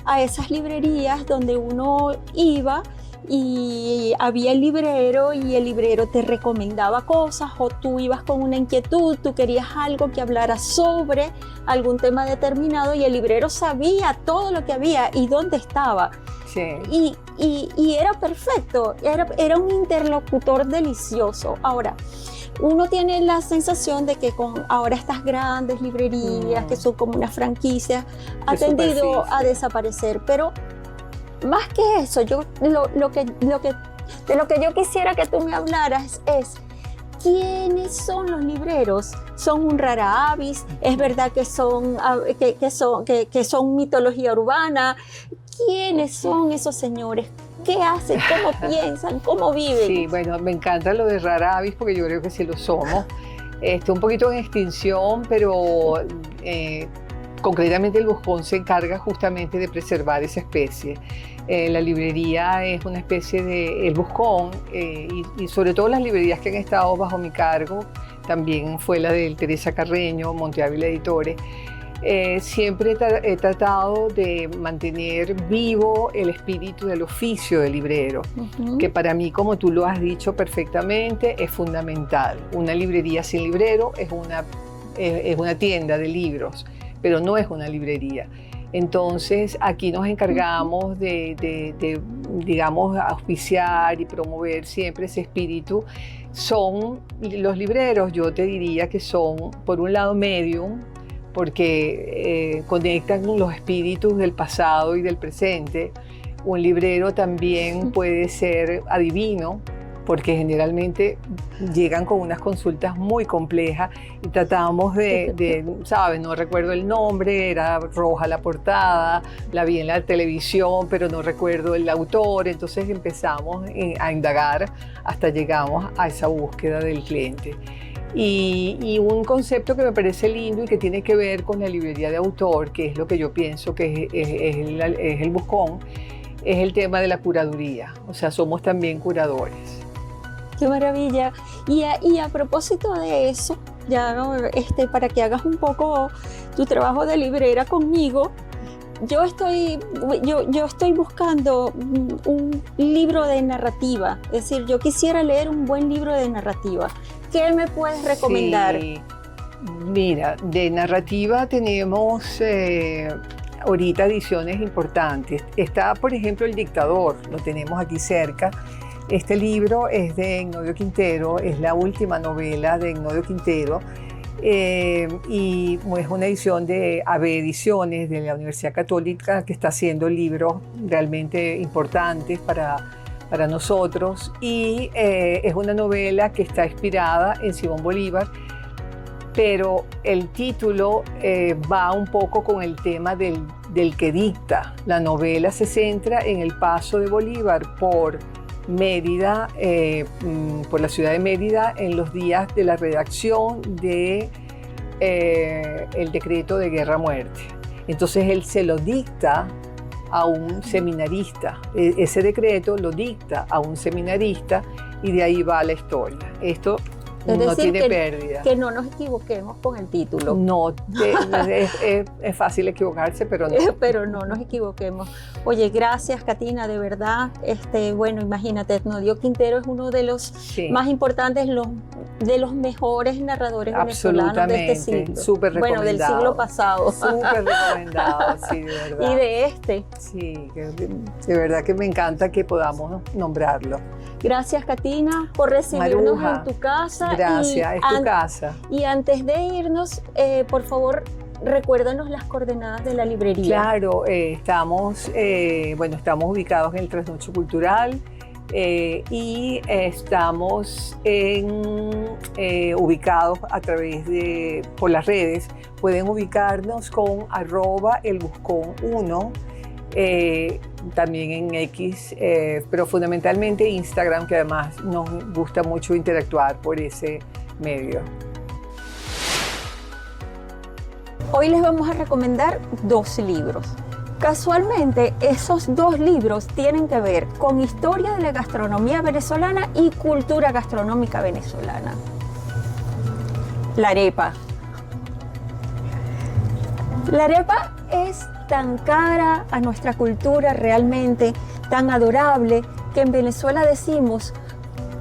a esas librerías donde uno iba y había el librero y el librero te recomendaba cosas, o tú ibas con una inquietud, tú querías algo que hablara sobre algún tema determinado y el librero sabía todo lo que había y dónde estaba. Sí. Y era perfecto, era un interlocutor delicioso. Ahora, uno tiene la sensación de que con ahora estas grandes librerías, que son como una franquicia, ha tendido a desaparecer. Pero más que eso, de lo que yo quisiera que tú me hablaras es ¿quiénes son los libreros? ¿Son un rara avis? ¿Es verdad que son mitología urbana? ¿Quiénes son esos señores? ¿Qué hacen? ¿Cómo piensan? ¿Cómo viven? Sí, bueno, me encanta lo de rara avis porque yo creo que sí lo somos. Un poquito en extinción, pero concretamente el Buscón se encarga justamente de preservar esa especie. La librería es una especie de El Buscón y sobre todo las librerías que han estado bajo mi cargo, también fue la de Teresa Carreño, Monte Ávila Editores. Siempre he tratado de mantener vivo el espíritu del oficio de librero, que para mí, como tú lo has dicho perfectamente, es fundamental. Una librería sin librero es una tienda de libros, pero no es una librería. Entonces, aquí nos encargamos de digamos, auspiciar y promover siempre ese espíritu. Los libreros, yo te diría que son, por un lado, medium, porque conectan los espíritus del pasado y del presente. Un librero también puede ser adivino, porque generalmente llegan con unas consultas muy complejas y tratamos ¿sabes? No recuerdo el nombre, era roja la portada, la vi en la televisión, pero no recuerdo el autor. Entonces empezamos a indagar hasta llegamos a esa búsqueda del cliente. Y un concepto que me parece lindo y que tiene que ver con la librería de autor, que es lo que yo pienso que es el Buscón, es el tema de la curaduría. O sea, somos también curadores. ¡Qué maravilla! Y a propósito de eso, ya para que hagas un poco tu trabajo de librera conmigo, yo estoy buscando un libro de narrativa. Es decir, yo quisiera leer un buen libro de narrativa. ¿Qué me puedes recomendar? Sí. Mira, de narrativa tenemos ahorita ediciones importantes. Está, por ejemplo, El Dictador, lo tenemos aquí cerca. Este libro es de Ignacio Quintero, es la última novela de Ignacio Quintero y es una edición de AB Ediciones de la Universidad Católica que está haciendo libros realmente importantes para nosotros y es una novela que está inspirada en Simón Bolívar, pero el título va un poco con el tema del que dicta. La novela se centra en el paso de Bolívar por Mérida, por la ciudad de Mérida, en los días de la redacción de el decreto de guerra-muerte. Entonces él se lo dicta a un seminarista. Ese decreto lo dicta a un seminarista y de ahí va la historia. Esto no tiene pérdida. Que no nos equivoquemos con el título. No, es fácil equivocarse, pero no. Pero no nos equivoquemos. Oye, gracias, Katina, de verdad. Bueno, imagínate, Ignacio Quintero es uno de los más importantes, de los mejores narradores venezolanos de este siglo. Súper recomendado. Bueno, del siglo pasado. Súper recomendado, sí, de verdad. Y de este. Sí, de verdad que me encanta que podamos nombrarlo. Gracias, Katina, por recibirnos Maruja, en tu casa. Gracias, es tu casa. Y antes de irnos, por favor, recuérdanos las coordenadas de la librería. Claro, estamos ubicados en el Trasnocho Cultural y estamos ubicados a través por las redes. Pueden ubicarnos con @elbuscón1, también en X, pero fundamentalmente Instagram, que además nos gusta mucho interactuar por ese medio. Hoy les vamos a recomendar 2 libros. Casualmente, esos 2 libros tienen que ver con historia de la gastronomía venezolana y cultura gastronómica venezolana. La arepa. La arepa es tan cara a nuestra cultura, realmente tan adorable, que en Venezuela decimos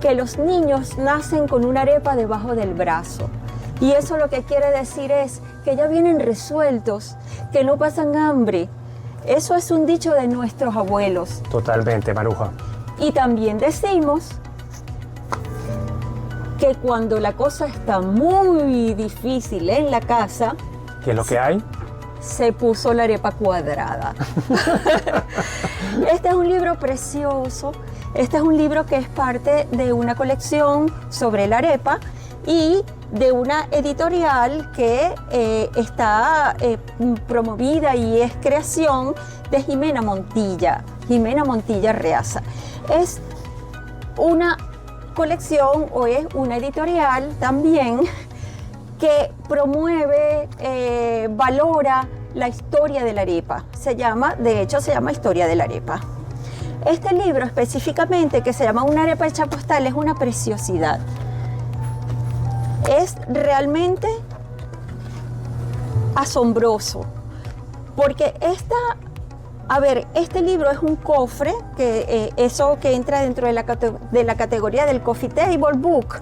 que los niños nacen con una arepa debajo del brazo. Y eso lo que quiere decir es que ya vienen resueltos, que no pasan hambre. Eso es un dicho de nuestros abuelos. Totalmente, Maruja. Y también decimos que cuando la cosa está muy difícil en la casa, ¿qué es lo que hay? Se puso la arepa cuadrada. Este es un libro precioso. Este es un libro que es parte de una colección sobre la arepa y de una editorial que está promovida y es creación de Jimena Montilla Reaza. Es una colección o es una editorial también que promueve, valora la historia de la arepa. De hecho, se llama Historia de la Arepa. Este libro específicamente, que se llama Una arepa hecha postal, es una preciosidad. Es realmente asombroso, porque este libro es un cofre, eso que entra dentro de la categoría del Coffee Table Book.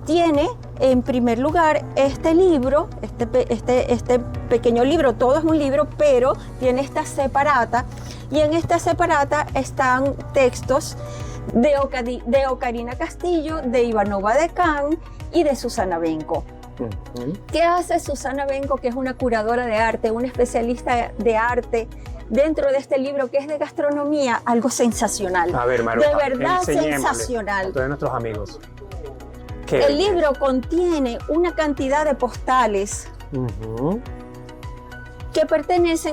Tiene en primer lugar este libro, este pequeño libro, todo es un libro, pero tiene esta separata, y en esta separata están textos de Ocarina Castillo, de Ivanova Decán y de Susana Benco. ¿Qué hace Susana Benco, que es una curadora de arte, una especialista de arte, dentro de este libro que es de gastronomía? Algo sensacional. A ver, Maruja, de verdad sensacional. A todos nuestros amigos. El libro contiene una cantidad de postales que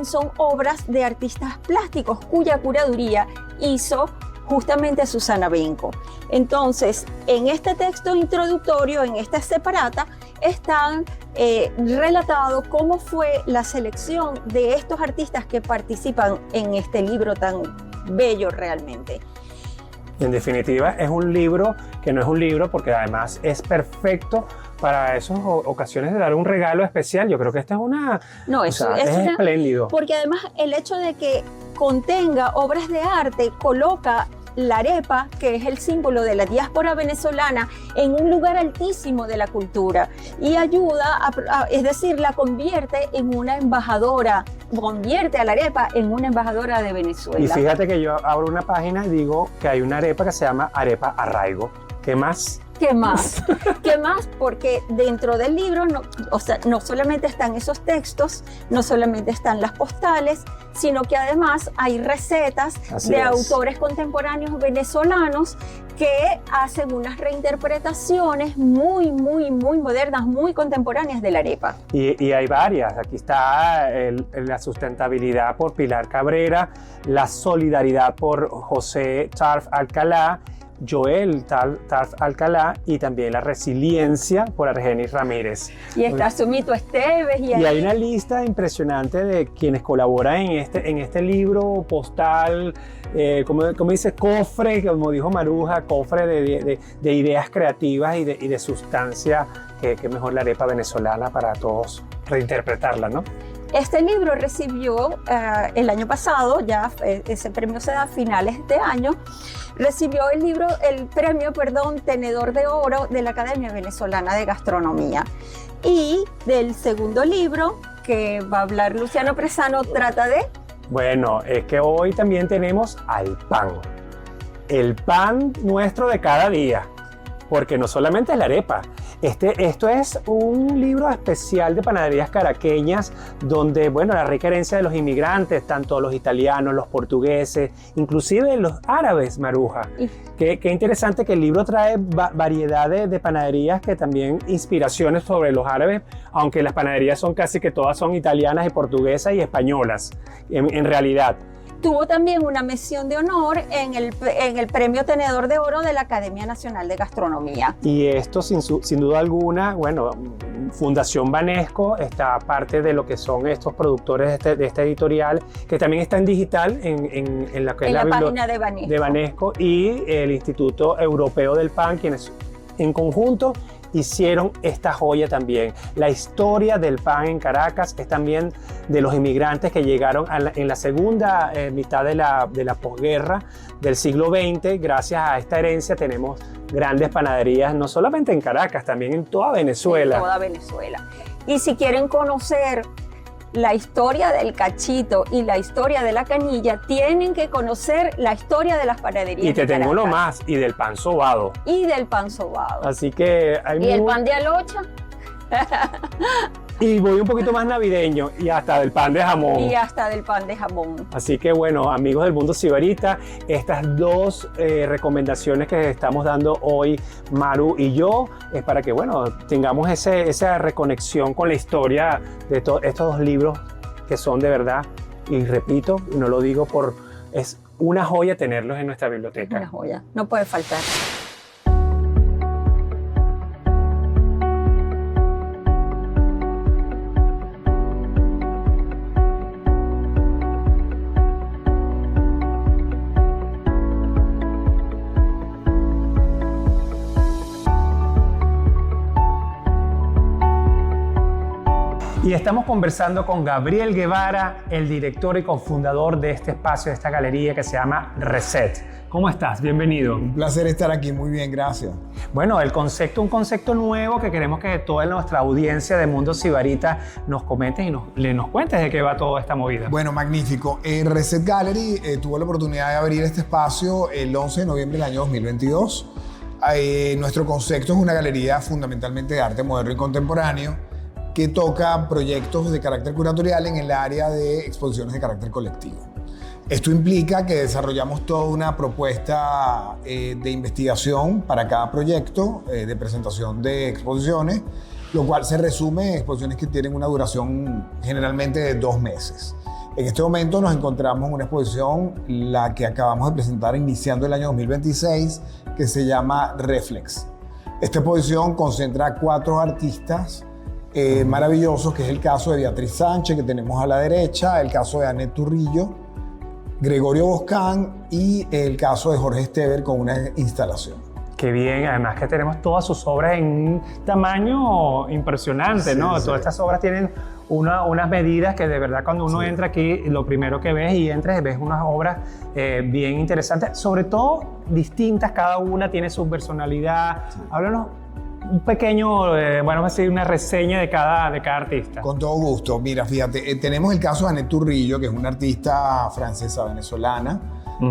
son obras de artistas plásticos cuya curaduría hizo justamente Susana Benco. Entonces, en este texto introductorio, en esta separata, están relatados cómo fue la selección de estos artistas que participan en este libro tan bello realmente. En definitiva, es un libro que no es un libro porque además es perfecto para esas ocasiones de dar un regalo especial. Yo creo que esta es una... No, es espléndido. Porque además el hecho de que contenga obras de arte coloca la arepa, que es el símbolo de la diáspora venezolana, en un lugar altísimo de la cultura y ayuda, es decir, la convierte en una embajadora, convierte a la arepa en una embajadora de Venezuela. Y fíjate que yo abro una página y digo que hay una arepa que se llama arepa arraigo. ¿Qué más? ¿Qué más? ¿Qué más? Porque dentro del libro no solamente están esos textos, no solamente están las postales, sino que además hay recetas de autores contemporáneos venezolanos que hacen unas reinterpretaciones muy, muy, muy modernas, muy contemporáneas de la arepa. Y hay varias. Aquí está la sustentabilidad por Pilar Cabrera, la solidaridad por José Tarf Alcalá, Joel Tarf Alcalá, y también la resiliencia por Argenis Ramírez. Y está Sumito Esteves. Y hay una lista impresionante de quienes colaboran en este libro postal, como dice, cofre, como dijo Maruja, cofre de ideas creativas y de sustancia, que mejor la arepa venezolana para todos reinterpretarla, ¿no? Este libro recibió el año pasado, ya ese premio se da a finales de año, recibió el premio Tenedor de Oro de la Academia Venezolana de Gastronomía. Y del segundo libro que va a hablar Luciano Presano trata de... Bueno, es que hoy también tenemos al pan. El pan nuestro de cada día. Porque no solamente es la arepa. Esto es un libro especial de panaderías caraqueñas donde, bueno, la rica herencia de los inmigrantes, tanto los italianos, los portugueses, inclusive los árabes, Maruja. Qué interesante que el libro trae variedad de panaderías que también inspiraciones sobre los árabes, aunque las panaderías son casi que todas son italianas y portuguesas y españolas, en realidad. Tuvo también una mención de honor en el Premio Tenedor de Oro de la Academia Nacional de Gastronomía. Y esto, sin duda alguna, bueno, Fundación Banesco está parte de lo que son estos productores de esta editorial, que también está en digital en la página de Banesco, y el Instituto Europeo del Pan, quienes en conjunto hicieron esta joya también. La historia del pan en Caracas es también de los inmigrantes que llegaron en la segunda mitad de la posguerra del siglo XX. Gracias a esta herencia tenemos grandes panaderías, no solamente en Caracas, también en toda Venezuela. En toda Venezuela. Y si quieren conocer la historia del cachito y la historia de la canilla, tienen que conocer la historia de las panaderías. Y te tengo lo más, y del pan sobado. Y del pan sobado. Así que hay el pan de alocha. Y voy un poquito más navideño, y hasta del pan de jamón. Y hasta del pan de jamón. Así que bueno, amigos del Mundo Sibarita, estas dos recomendaciones que estamos dando hoy, Maru y yo, es para que bueno, tengamos esa reconexión con la historia de estos dos libros que son de verdad, y repito, no lo digo es una joya tenerlos en nuestra biblioteca. Una joya, no puede faltar. Y estamos conversando con Gabriel Guevara, el director y cofundador de este espacio, de esta galería que se llama Reset. ¿Cómo estás? Bienvenido. Un placer estar aquí, muy bien, gracias. Bueno, un concepto nuevo que queremos que toda nuestra audiencia de Mundo Sibarita nos comentes y nos cuentes de qué va toda esta movida. Bueno, magnífico. Reset Gallery tuvo la oportunidad de abrir este espacio el 11 de noviembre del año 2022. Nuestro concepto es una galería fundamentalmente de arte moderno y contemporáneo que toca proyectos de carácter curatorial en el área de exposiciones de carácter colectivo. Esto implica que desarrollamos toda una propuesta de investigación para cada proyecto de presentación de exposiciones, lo cual se resume en exposiciones que tienen una duración generalmente de 2 meses. En este momento nos encontramos en una exposición, la que acabamos de presentar iniciando el año 2026, que se llama Reflex. Esta exposición concentra a 4 artistas maravillosos, que es el caso de Beatriz Sánchez, que tenemos a la derecha, el caso de Anet Turrillo, Gregorio Boscán y el caso de Jorge Esteber con una instalación. Qué bien, además que tenemos todas sus obras en un tamaño impresionante, sí, ¿no? Sí. Todas estas obras tienen unas medidas que de verdad cuando uno entra aquí, lo primero que ves ves unas obras bien interesantes, sobre todo distintas, cada una tiene su personalidad. Sí. Háblanos un pequeño, vamos a decir, una reseña de cada artista. Con todo gusto. Mira, fíjate, tenemos el caso de Anet Turrillo, que es una artista francesa venezolana,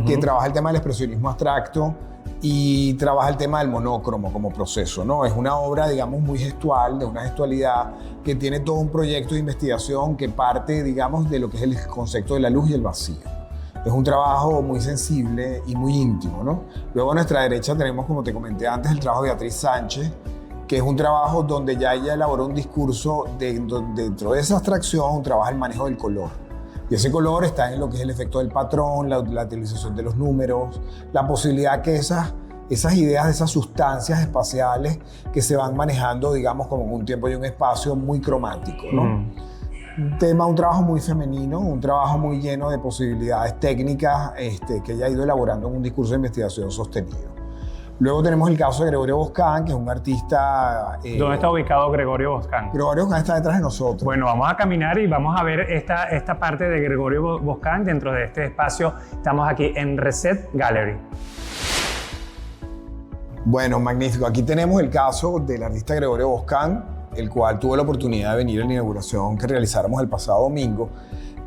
que trabaja el tema del expresionismo abstracto y trabaja el tema del monócromo como proceso, ¿no? Es una obra, digamos, muy gestual, de una gestualidad que tiene todo un proyecto de investigación que parte, digamos, de lo que es el concepto de la luz y el vacío. Es un trabajo muy sensible y muy íntimo, ¿no? Luego a nuestra derecha tenemos, como te comenté antes, el trabajo de Beatriz Sánchez, que es un trabajo donde ya ella elaboró un discurso dentro de esa abstracción, trabaja el manejo del color. Y ese color está en lo que es el efecto del patrón, la utilización de los números, la posibilidad que esas ideas de esas sustancias espaciales que se van manejando, digamos, como en un tiempo y un espacio muy cromático, ¿no? Un trabajo muy femenino, un trabajo muy lleno de posibilidades técnicas que ella ha ido elaborando en un discurso de investigación sostenido. Luego tenemos el caso de Gregorio Boscán, que es un artista... ¿Dónde está ubicado Gregorio Boscán? Gregorio Boscán está detrás de nosotros. Bueno, vamos a caminar y vamos a ver esta parte de Gregorio Boscán dentro de este espacio. Estamos aquí en Reset Gallery. Bueno, magnífico. Aquí tenemos el caso del artista Gregorio Boscán, el cual tuve la oportunidad de venir a la inauguración que realizáramos el pasado domingo.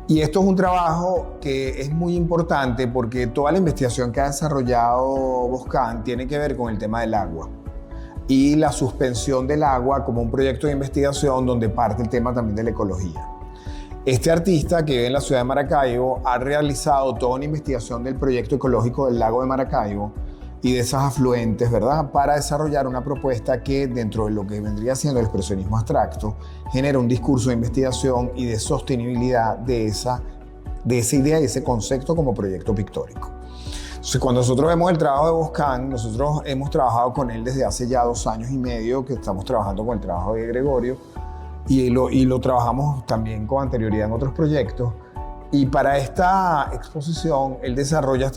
Y esto es un trabajo que es muy importante porque toda la investigación que ha desarrollado Boscán tiene que ver con el tema del agua y la suspensión del agua como un proyecto de investigación donde parte el tema también de la ecología. Este artista, que vive en la ciudad de Maracaibo, ha realizado toda una investigación del proyecto ecológico del lago de Maracaibo y de esas afluentes, ¿verdad?, para desarrollar una propuesta que, dentro de lo que vendría siendo el expresionismo abstracto, genera un discurso de investigación y de sostenibilidad de esa idea y ese concepto como proyecto pictórico. Entonces, cuando nosotros vemos el trabajo de Boscán, nosotros hemos trabajado con él desde hace ya 2 años y medio que estamos trabajando con el trabajo de Gregorio y lo trabajamos también con anterioridad en otros proyectos. Y para esta exposición, él desarrolla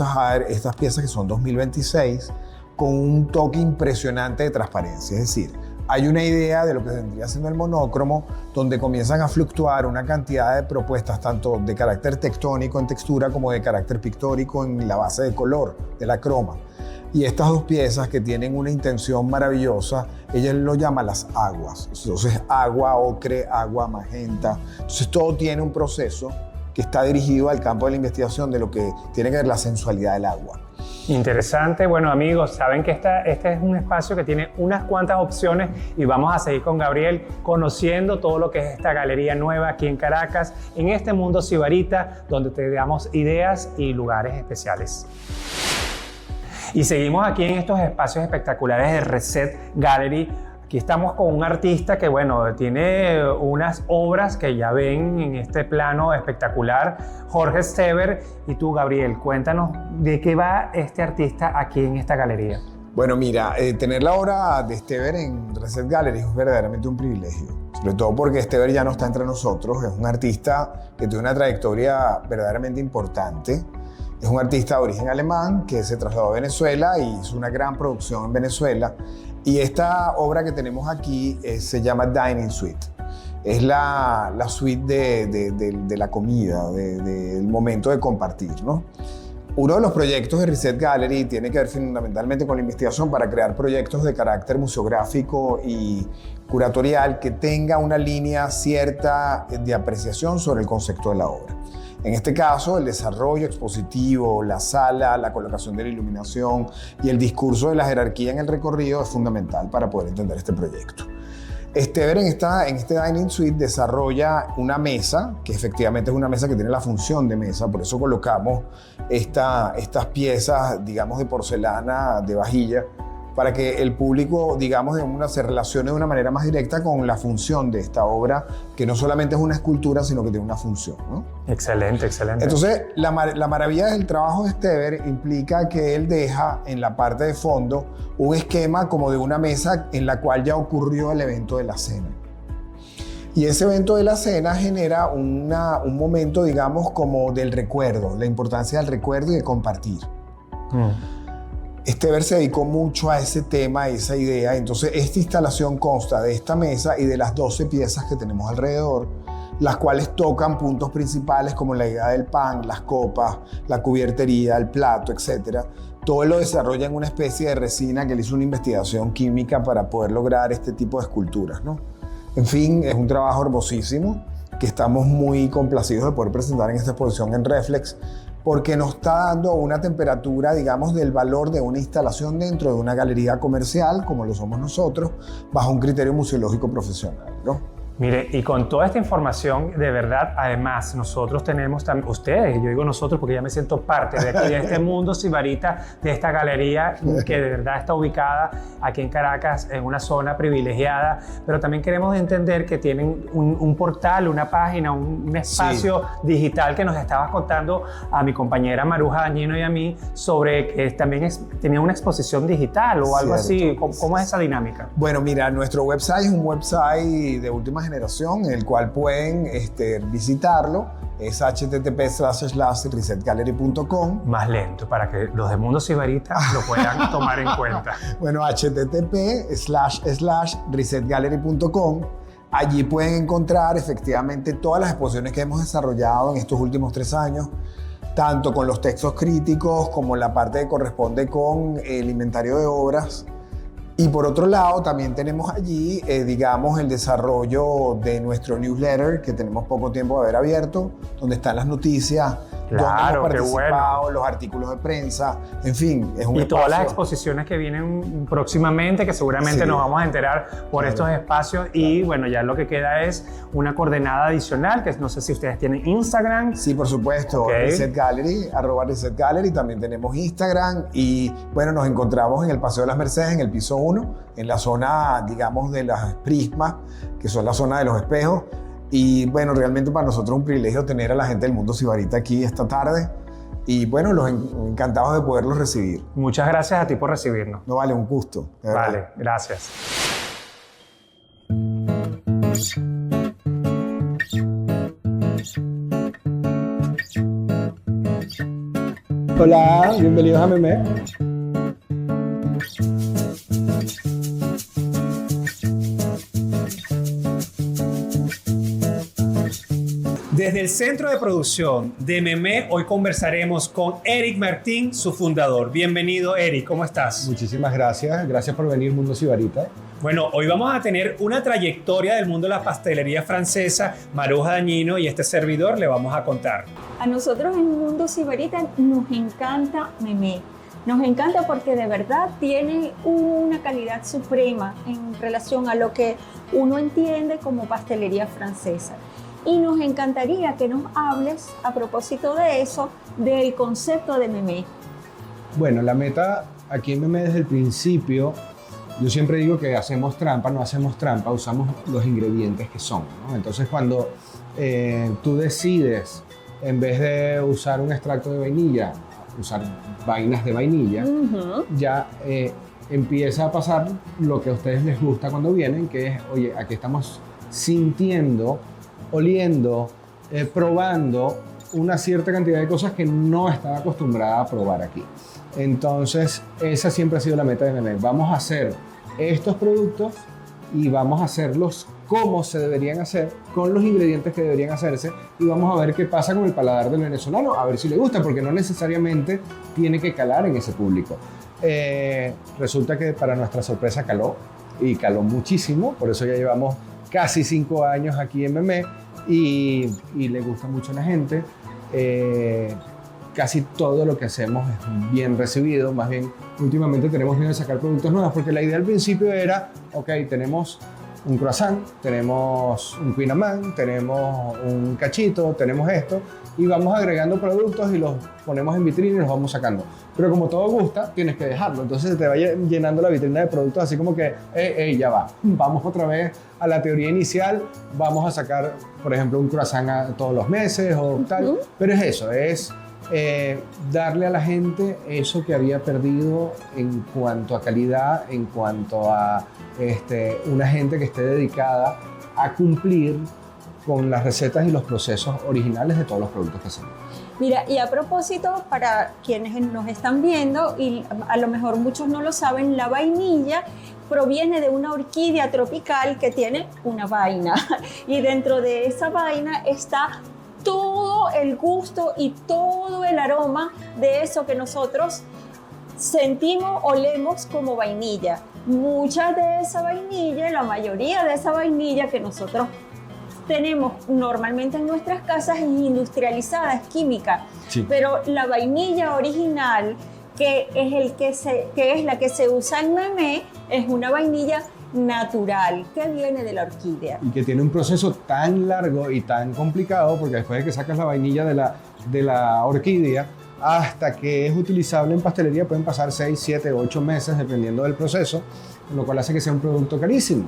estas piezas que son 2026 con un toque impresionante de transparencia. Es decir, hay una idea de lo que vendría siendo el monócromo, donde comienzan a fluctuar una cantidad de propuestas, tanto de carácter tectónico en textura como de carácter pictórico en la base de color, de la croma. Y estas 2 piezas que tienen una intención maravillosa, ella lo llama las aguas. Entonces, agua ocre, agua magenta. Entonces, todo tiene un proceso que está dirigido al campo de la investigación de lo que tiene que ver la sensualidad del agua. Interesante. Bueno, amigos, saben que este es un espacio que tiene unas cuantas opciones y vamos a seguir con Gabriel conociendo todo lo que es esta galería nueva aquí en Caracas, en este mundo sibarita, donde te damos ideas y lugares especiales. Y seguimos aquí en estos espacios espectaculares de Reset Gallery. Aquí estamos con un artista que, bueno, tiene unas obras que ya ven en este plano espectacular, Jorge Stever. Y tú, Gabriel, cuéntanos de qué va este artista aquí en esta galería. Bueno, mira, tener la obra de Stever en Reset Gallery es verdaderamente un privilegio, sobre todo porque Stever ya no está entre nosotros. Es un artista que tiene una trayectoria verdaderamente importante. Es un artista de origen alemán que se trasladó a Venezuela y hizo una gran producción en Venezuela. Y esta obra que tenemos aquí se llama Dining Suite. Es la suite de la comida, del momento de compartir, ¿no? Uno de los proyectos de Reset Gallery tiene que ver fundamentalmente con la investigación para crear proyectos de carácter museográfico y curatorial que tenga una línea cierta de apreciación sobre el concepto de la obra. En este caso, el desarrollo expositivo, la sala, la colocación de la iluminación y el discurso de la jerarquía en el recorrido es fundamental para poder entender este proyecto. Stever en este Dining Suite desarrolla una mesa, que efectivamente es una mesa que tiene la función de mesa, por eso colocamos estas piezas, digamos, de porcelana, de vajilla, para que el público, digamos, se relacione de una manera más directa con la función de esta obra, que no solamente es una escultura, sino que tiene una función, ¿no? Excelente, excelente. Entonces, la maravilla del trabajo de Stever implica que él deja en la parte de fondo un esquema como de una mesa en la cual ya ocurrió el evento de la cena. Y ese evento de la cena genera un momento, digamos, como del recuerdo, la importancia del recuerdo y de compartir. Stever se dedicó mucho a ese tema, a esa idea. Entonces, esta instalación consta de esta mesa y de las 12 piezas que tenemos alrededor, las cuales tocan puntos principales como la idea del pan, las copas, la cubiertería, el plato, etc. Todo lo desarrolla en una especie de resina que él hizo una investigación química para poder lograr este tipo de esculturas, ¿no? En fin, es un trabajo hermosísimo que estamos muy complacidos de poder presentar en esta exposición en Reflex, porque nos está dando una temperatura, digamos, del valor de una instalación dentro de una galería comercial, como lo somos nosotros, bajo un criterio museológico profesional, ¿no? Mire, y con toda esta información, de verdad, además, nosotros tenemos también, ustedes, yo digo nosotros porque ya me siento parte de aquí, de este mundo sibarita, de esta galería que de verdad está ubicada aquí en Caracas, en una zona privilegiada, pero también queremos entender que tienen un portal, una página, un espacio digital que nos estabas contando a mi compañera Maruja Dañino y a mí sobre que también tenía una exposición digital o algo así. ¿Cómo es esa dinámica? Bueno, mira, nuestro website es un website de última generación en el cual pueden visitarlo es http://resetgallery.com. Más lento, para que los de Mundo Sibarita lo puedan tomar en cuenta. Bueno, http://resetgallery.com. Allí pueden encontrar efectivamente todas las exposiciones que hemos desarrollado en estos últimos 3 años, tanto con los textos críticos como la parte que corresponde con el inventario de obras. Y por otro lado, también tenemos allí, digamos, el desarrollo de nuestro newsletter, que tenemos poco tiempo de haber abierto, donde están las noticias, donde Claro, hemos qué participado, bueno. los artículos de prensa, en fin, es un Y todas las espacio. exposiciones que vienen próximamente, que seguramente Sí. nos vamos a enterar por Claro. estos espacios. Y bueno, ya lo que queda es una coordenada adicional, que no sé si ustedes tienen Instagram. Sí, por supuesto, Ok. Reset Gallery, @Reset Gallery, también tenemos Instagram y bueno, nos encontramos en el Paseo de las Mercedes, en el piso 1, en la zona, digamos, de las prismas, que son la zona de los espejos. Y bueno, realmente para nosotros es un privilegio tener a la gente del Mundo Sibarita aquí esta tarde y bueno, los encantados de poderlos recibir. Muchas gracias a ti por recibirnos. No vale, un gusto. de verdad. Vale, gracias. Hola, bienvenidos a Meme. Desde el centro de producción de Meme, hoy conversaremos con Eric Martín, su fundador. Bienvenido, Eric, ¿cómo estás? Muchísimas gracias. Gracias por venir, Mundo Sibarita. Bueno, hoy vamos a tener una trayectoria del mundo de la pastelería francesa, Maruja Dañino, y este servidor le vamos a contar. A nosotros en Mundo Sibarita nos encanta Memé. Nos encanta porque de verdad tiene una calidad suprema en relación a lo que uno entiende como pastelería francesa. Y nos encantaría que nos hables a propósito de eso, del concepto de Memé. Bueno, la meta aquí en Meme desde el principio, yo siempre digo que hacemos trampa, no hacemos trampa, usamos los ingredientes que son, ¿no? Entonces cuando tú decides, en vez de usar un extracto de vainilla, usar vainas de vainilla, ya empieza a pasar lo que a ustedes les gusta cuando vienen, que es, oye, aquí estamos sintiendo, oliendo, probando una cierta cantidad de cosas que no estaba acostumbrada a probar aquí. Entonces, esa siempre ha sido la meta de Meme. Vamos a hacer estos productos y vamos a hacerlos como se deberían hacer, con los ingredientes que deberían hacerse, y vamos a ver qué pasa con el paladar del venezolano, a ver si le gusta, porque no necesariamente tiene que calar en ese público. Resulta que para nuestra sorpresa caló, y caló muchísimo, por eso ya llevamos casi 5 años aquí en Meme, y le gusta mucho a la gente. Casi todo lo que hacemos es bien recibido, más bien últimamente tenemos miedo de sacar productos nuevos, porque la idea al principio era, ok, tenemos un croissant, tenemos un queen amand, tenemos un cachito, tenemos esto, y vamos agregando productos y los ponemos en vitrina y los vamos sacando. Pero como todo gusta, tienes que dejarlo, entonces se te va llenando la vitrina de productos, así como que, ya va, vamos otra vez a la teoría inicial, vamos a sacar, por ejemplo, un croissant todos los meses o tal, pero es eso, es darle a la gente eso que había perdido en cuanto a calidad, en cuanto a una gente que esté dedicada a cumplir con las recetas y los procesos originales de todos los productos que hacemos. Mira, y a propósito, para quienes nos están viendo, y a lo mejor muchos no lo saben, la vainilla proviene de una orquídea tropical que tiene una vaina. Y dentro de esa vaina está todo el gusto y todo el aroma de eso que nosotros sentimos, olemos como vainilla. Mucha de esa vainilla, la mayoría de esa vainilla que nosotros tenemos normalmente en nuestras casas es industrializada, es química. Sí. Pero la vainilla original, que es la que se usa en Memé, es una vainilla natural que viene de la orquídea. Y que tiene un proceso tan largo y tan complicado, porque después de que sacas la vainilla de la orquídea hasta que es utilizable en pastelería pueden pasar 6, 7, 8 meses dependiendo del proceso, lo cual hace que sea un producto carísimo.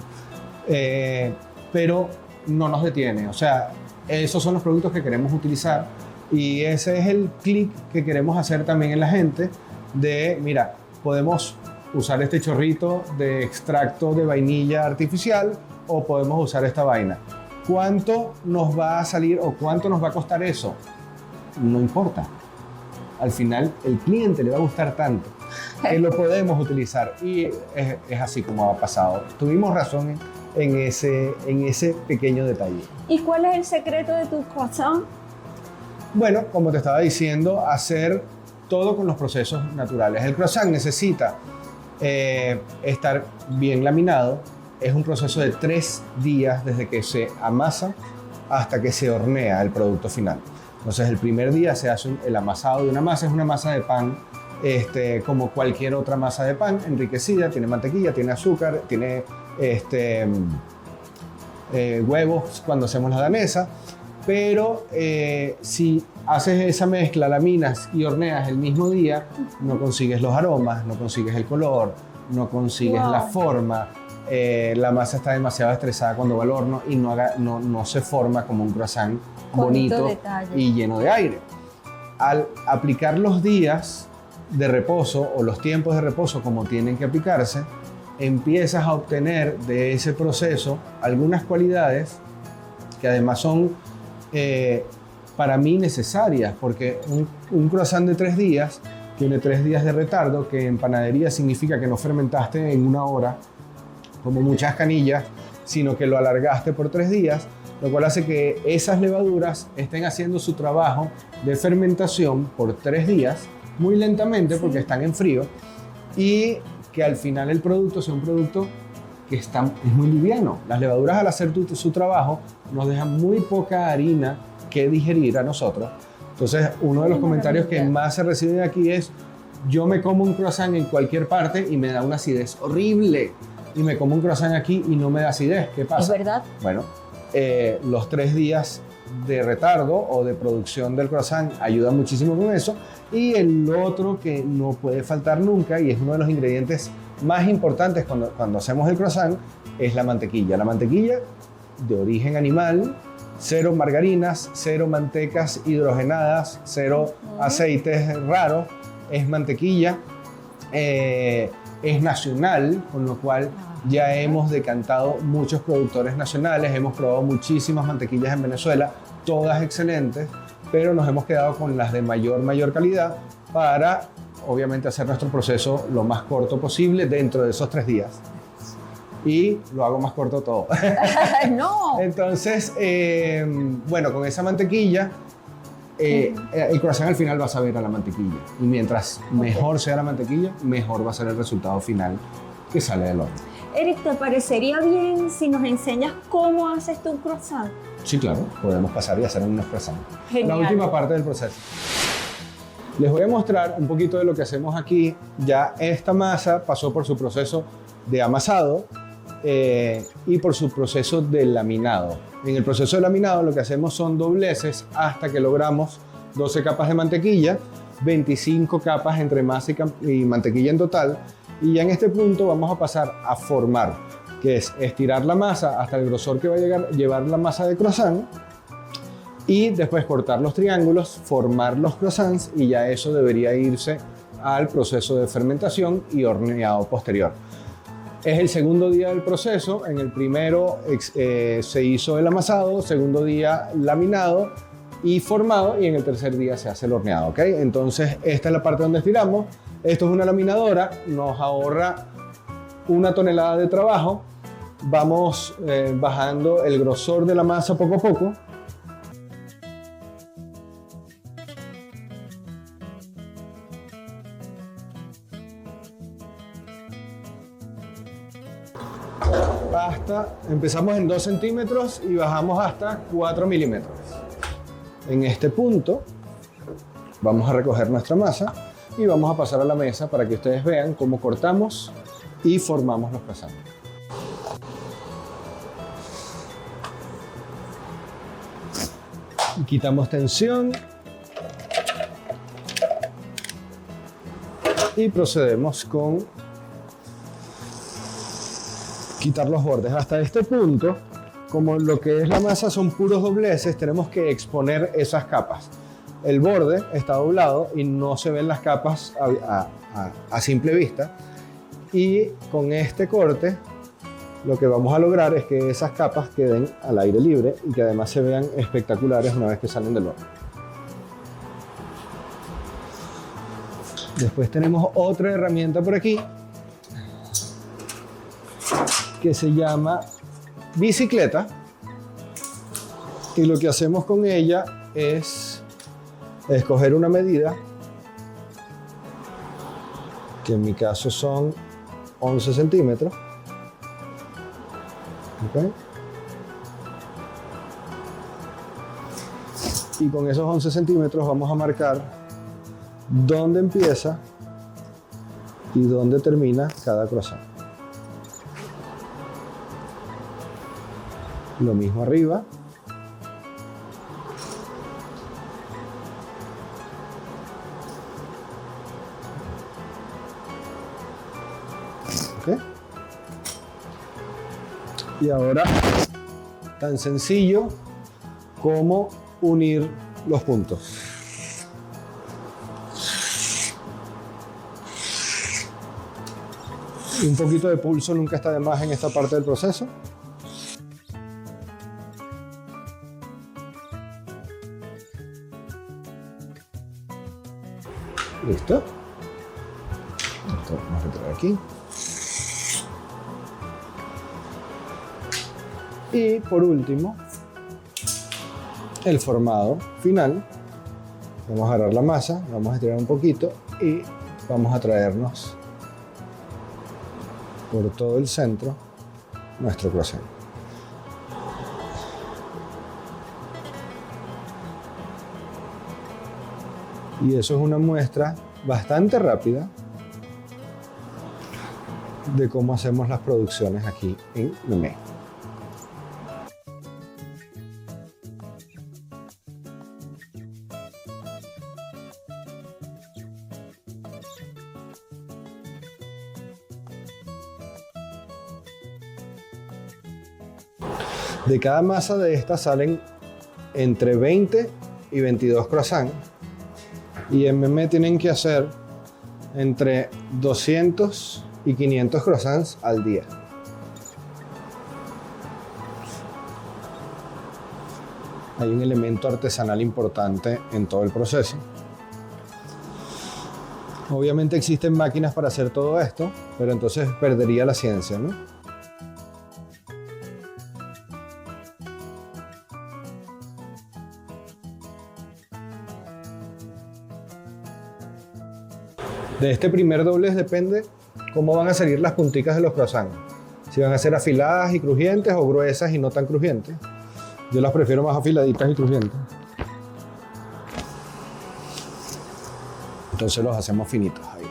Pero no nos detiene, o sea, esos son los productos que queremos utilizar y ese es el clic que queremos hacer también en la gente de, mira, podemos usar este chorrito de extracto de vainilla artificial o podemos usar esta vaina. ¿Cuánto nos va a salir o cuánto nos va a costar eso? No importa. Al final, el cliente le va a gustar tanto que lo podemos utilizar. Y es así como ha pasado. Tuvimos razón en ese pequeño detalle. ¿Y cuál es el secreto de tu croissant? Bueno, como te estaba diciendo, hacer todo con los procesos naturales. El croissant necesita estar bien laminado. Es un proceso de 3 días desde que se amasa hasta que se hornea el producto final. Entonces, el primer día se hace el amasado de una masa. Es una masa de pan como cualquier otra masa de pan, enriquecida, tiene mantequilla, tiene azúcar, tiene huevos cuando hacemos la danesa. Pero si haces esa mezcla, laminas y horneas el mismo día, no consigues los aromas, no consigues el color, no consigues la forma. La masa está demasiado estresada cuando va al horno y no se forma como un croissant bonito y lleno de aire. Al aplicar los días de reposo o los tiempos de reposo como tienen que aplicarse, empiezas a obtener de ese proceso algunas cualidades que además son para mí necesarias, porque un croissant de 3 días tiene 3 días de retardo, que en panadería significa que no fermentaste en 1 hora como muchas canillas, sino que lo alargaste por 3 días, lo cual hace que esas levaduras estén haciendo su trabajo de fermentación por 3 días, muy lentamente porque están en frío, y que al final el producto sea un producto que es muy liviano. Las levaduras, al hacer su trabajo, nos dejan muy poca harina que digerir a nosotros. Entonces, uno de los comentarios que más se reciben aquí es: yo me como un croissant en cualquier parte y me da una acidez horrible, y me como un croissant aquí y no me da acidez. ¿Qué pasa? Es verdad. Bueno, los 3 días de retardo o de producción del croissant ayudan muchísimo con eso. Y el otro que no puede faltar nunca, y es uno de los ingredientes más importantes cuando hacemos el croissant, es la mantequilla. La mantequilla de origen animal, 0 margarinas, 0 mantecas hidrogenadas, 0 aceites raros, es mantequilla, es nacional, con lo cual ya hemos decantado muchos productores nacionales, hemos probado muchísimas mantequillas en Venezuela, todas excelentes, pero nos hemos quedado con las de mayor calidad para, obviamente, hacer nuestro proceso lo más corto posible dentro de esos 3 días. Y lo hago más corto todo. ¡No! Entonces, bueno, con esa mantequilla, el croissant al final va a saber a la mantequilla. Y mientras mejor sea la mantequilla, mejor va a ser el resultado final que sale del horno. Eric, ¿te parecería bien si nos enseñas cómo haces tu croissant? Sí, claro, podemos pasar y hacer unos croissants. Genial. La última parte del proceso. Les voy a mostrar un poquito de lo que hacemos aquí. Ya esta masa pasó por su proceso de amasado y por su proceso de laminado. En el proceso de laminado lo que hacemos son dobleces hasta que logramos 12 capas de mantequilla, 25 capas entre masa y mantequilla en total. Y ya en este punto vamos a pasar a formar, que es estirar la masa hasta el grosor que va a llevar la masa de croissant, y después cortar los triángulos, formar los croissants, y ya eso debería irse al proceso de fermentación y horneado posterior. Es el segundo día del proceso. En el primero se hizo el amasado, segundo día laminado y formado, y en el tercer día se hace el horneado, ¿ok? Entonces esta es la parte donde estiramos. Esto es una laminadora, nos ahorra 1 tonelada de trabajo. Vamos bajando el grosor de la masa poco a poco. Empezamos en 2 centímetros y bajamos hasta 4 milímetros. En este punto vamos a recoger nuestra masa y vamos a pasar a la mesa para que ustedes vean cómo cortamos y formamos los croissants. Quitamos tensión y procedemos con quitar los bordes. Hasta este punto, como lo que es la masa son puros dobleces, tenemos que exponer esas capas. El borde está doblado y no se ven las capas a simple vista, y con este corte lo que vamos a lograr es que esas capas queden al aire libre y que además se vean espectaculares una vez que salen del horno. Después tenemos otra herramienta por aquí que se llama bicicleta, y lo que hacemos con ella es escoger una medida, que en mi caso son 11 centímetros. ¿Okay? Y con esos 11 centímetros vamos a marcar dónde empieza y dónde termina cada croissant. Lo mismo arriba. ¿Okay? Y ahora, tan sencillo como unir los puntos. Un poquito de pulso nunca está de más en esta parte del proceso. Listo. Esto vamos a retirar aquí. Y por último, el formado final. Vamos a agarrar la masa, vamos a estirar un poquito y vamos a traernos por todo el centro nuestro croissant. Y eso es una muestra bastante rápida de cómo hacemos las producciones aquí en Memé. De cada masa de estas salen entre 20 y 22 croissants. Y en Memé tienen que hacer entre 200 y 500 croissants al día. Hay un elemento artesanal importante en todo el proceso. Obviamente existen máquinas para hacer todo esto, pero entonces perdería la ciencia, ¿no? De este primer doblez depende cómo van a salir las punticas de los croissants. Si van a ser afiladas y crujientes o gruesas y no tan crujientes. Yo las prefiero más afiladitas y crujientes. Entonces los hacemos finitos ahí.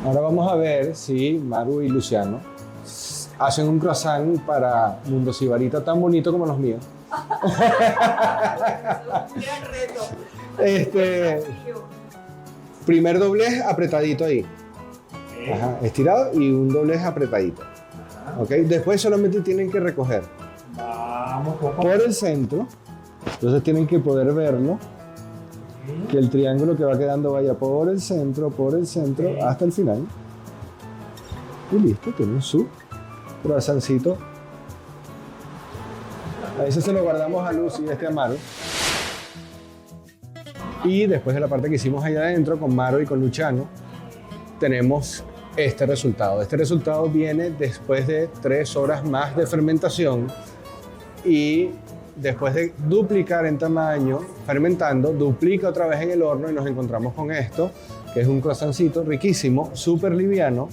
Ahora vamos a ver si Maru y Luciano hacen un croissant para Mundo Sibarita tan bonito como los míos. Primer doblez apretadito ahí. Ajá, estirado y un doblez apretadito. ¿Okay? Después solamente tienen que recoger por el centro. Entonces tienen que poder verlo. Que el triángulo que va quedando vaya por el centro, hasta el final. Y listo, tienen su croissancito. A eso se lo guardamos a Lucy y a Maro. Y después de la parte que hicimos ahí adentro con Maro y con Luciano, tenemos este resultado. Este resultado viene después de 3 horas más de fermentación y después de duplicar en tamaño, fermentando, duplica otra vez en el horno y nos encontramos con esto, que es un croissancito riquísimo, súper liviano,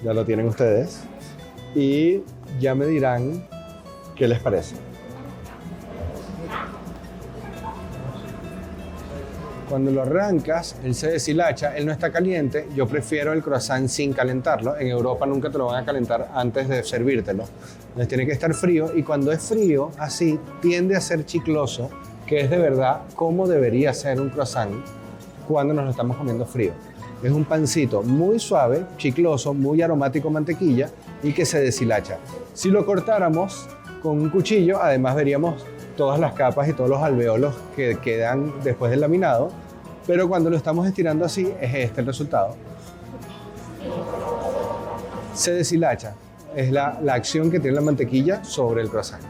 ya lo tienen ustedes, y ya me dirán qué les parece. Cuando lo arrancas, él se deshilacha, él no está caliente. Yo prefiero el croissant sin calentarlo. En Europa nunca te lo van a calentar antes de servírtelo. Entonces tiene que estar frío y cuando es frío, así, tiende a ser chicloso, que es de verdad como debería ser un croissant cuando nos lo estamos comiendo frío. Es un pancito muy suave, chicloso, muy aromático a mantequilla y que se deshilacha. Si lo cortáramos, con un cuchillo. Además veríamos todas las capas y todos los alveolos que quedan después del laminado, pero cuando lo estamos estirando así es este el resultado. Se deshilacha, es la acción que tiene la mantequilla sobre el croissant.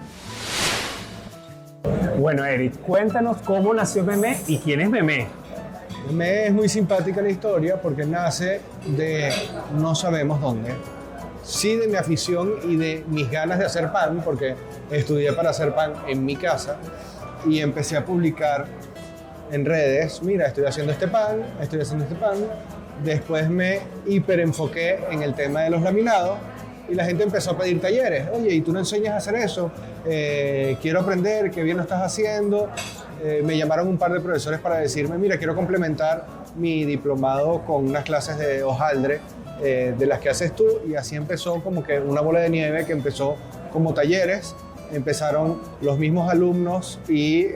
Bueno, Eric, cuéntanos cómo nació Memé y quién es Memé. Memé es muy simpática la historia porque nace de no sabemos dónde. Sí, de mi afición y de mis ganas de hacer pan, porque estudié para hacer pan en mi casa y empecé a publicar en redes, mira, estoy haciendo este pan, estoy haciendo este pan. Después me hiperenfoqué en el tema de los laminados y la gente empezó a pedir talleres. Oye, ¿y tú no enseñas a hacer eso? Quiero aprender, qué bien lo estás haciendo. Me llamaron un par de profesores para decirme, mira, quiero complementar mi diplomado con unas clases de hojaldre de las que haces tú. Y así empezó como que una bola de nieve que empezó como talleres. Empezaron los mismos alumnos y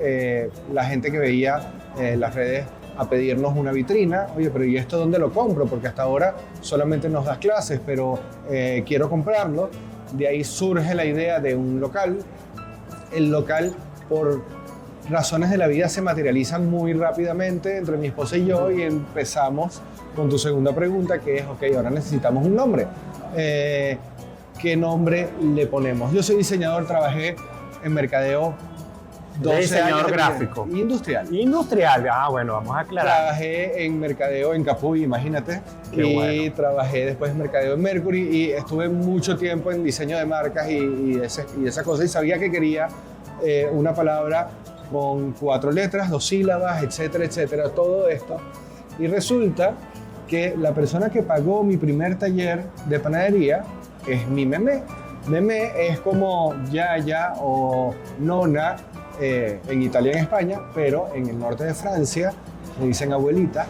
la gente que veía las redes a pedirnos una vitrina. Oye, pero ¿y esto dónde lo compro? Porque hasta ahora solamente nos das clases, pero quiero comprarlo. De ahí surge la idea de un local. El local, por razones de la vida, se materializan muy rápidamente entre mi esposa y yo y empezamos con tu segunda pregunta, que es, ok, ahora necesitamos un nombre. ¿Qué nombre le ponemos? Yo soy diseñador, trabajé en mercadeo. Diseñador gráfico. Industrial. Industrial, bueno, vamos a aclarar. Trabajé en mercadeo en Capuy, imagínate. Qué bueno. Trabajé después en mercadeo en Mercury y estuve mucho tiempo en diseño de marcas y esa cosa. Y sabía que quería una palabra con 4 letras, 2 sílabas, etcétera, etcétera, todo esto. Y resulta que la persona que pagó mi primer taller de panadería es mi Memé. Memé es como yaya o nona en Italia y en España, pero en el norte de Francia le dicen abuelita,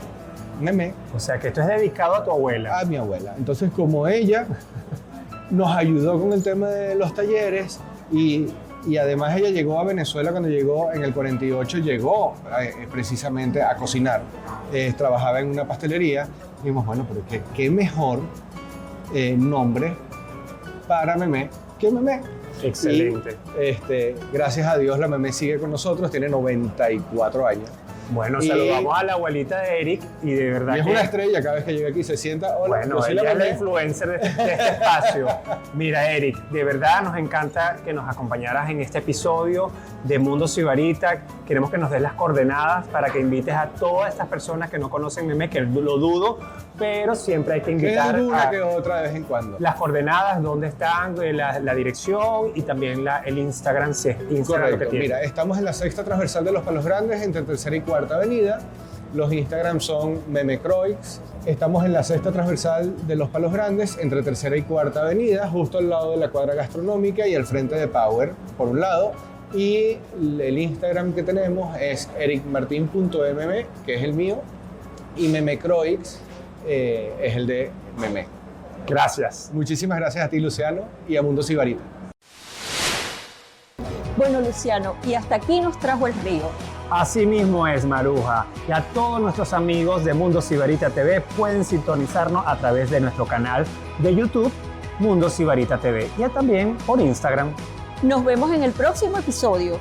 Memé. O sea que esto es dedicado a tu abuela. A mi abuela. Entonces, como ella nos ayudó con el tema de los talleres y además ella llegó a Venezuela cuando llegó en el 48, llegó precisamente a cocinar. Trabajaba en una pastelería. Y dijimos, bueno, pero qué mejor nombre para Memé que Memé. Excelente. Y, gracias a Dios la Memé sigue con nosotros, tiene 94 años. Bueno, saludamos a la abuelita de Eric y de verdad y es una estrella, cada vez que llega aquí se sienta. Hola, bueno, ella es la influencer de este espacio. Mira, Eric, de verdad nos encanta que nos acompañaras en este episodio de Mundo Sibarita. Queremos que nos des las coordenadas para que invites a todas estas personas que no conocen Memé, que lo dudo, pero siempre hay que invitar una que otra de vez en cuando. Las coordenadas, dónde están, la dirección y también el Instagram, si es Instagram lo que tiene. Mira, estamos en la sexta transversal de Los Palos Grandes, entre tercera y cuarta avenida. Los Instagram son Memecroix. Estamos en la sexta transversal de Los Palos Grandes, entre tercera y cuarta avenida, justo al lado de la cuadra gastronómica y al frente de Power, por un lado. Y el Instagram que tenemos es ericmartin.mme, que es el mío, y Memecroix es el de Memé. Gracias. Muchísimas gracias a ti, Luciano, y a Mundo Sibarita. Bueno, Luciano, y hasta aquí nos trajo el río. Así mismo es, Maruja. Y a todos nuestros amigos de Mundo Sibarita TV pueden sintonizarnos a través de nuestro canal de YouTube, Mundo Sibarita TV, y también por Instagram. Nos vemos en el próximo episodio.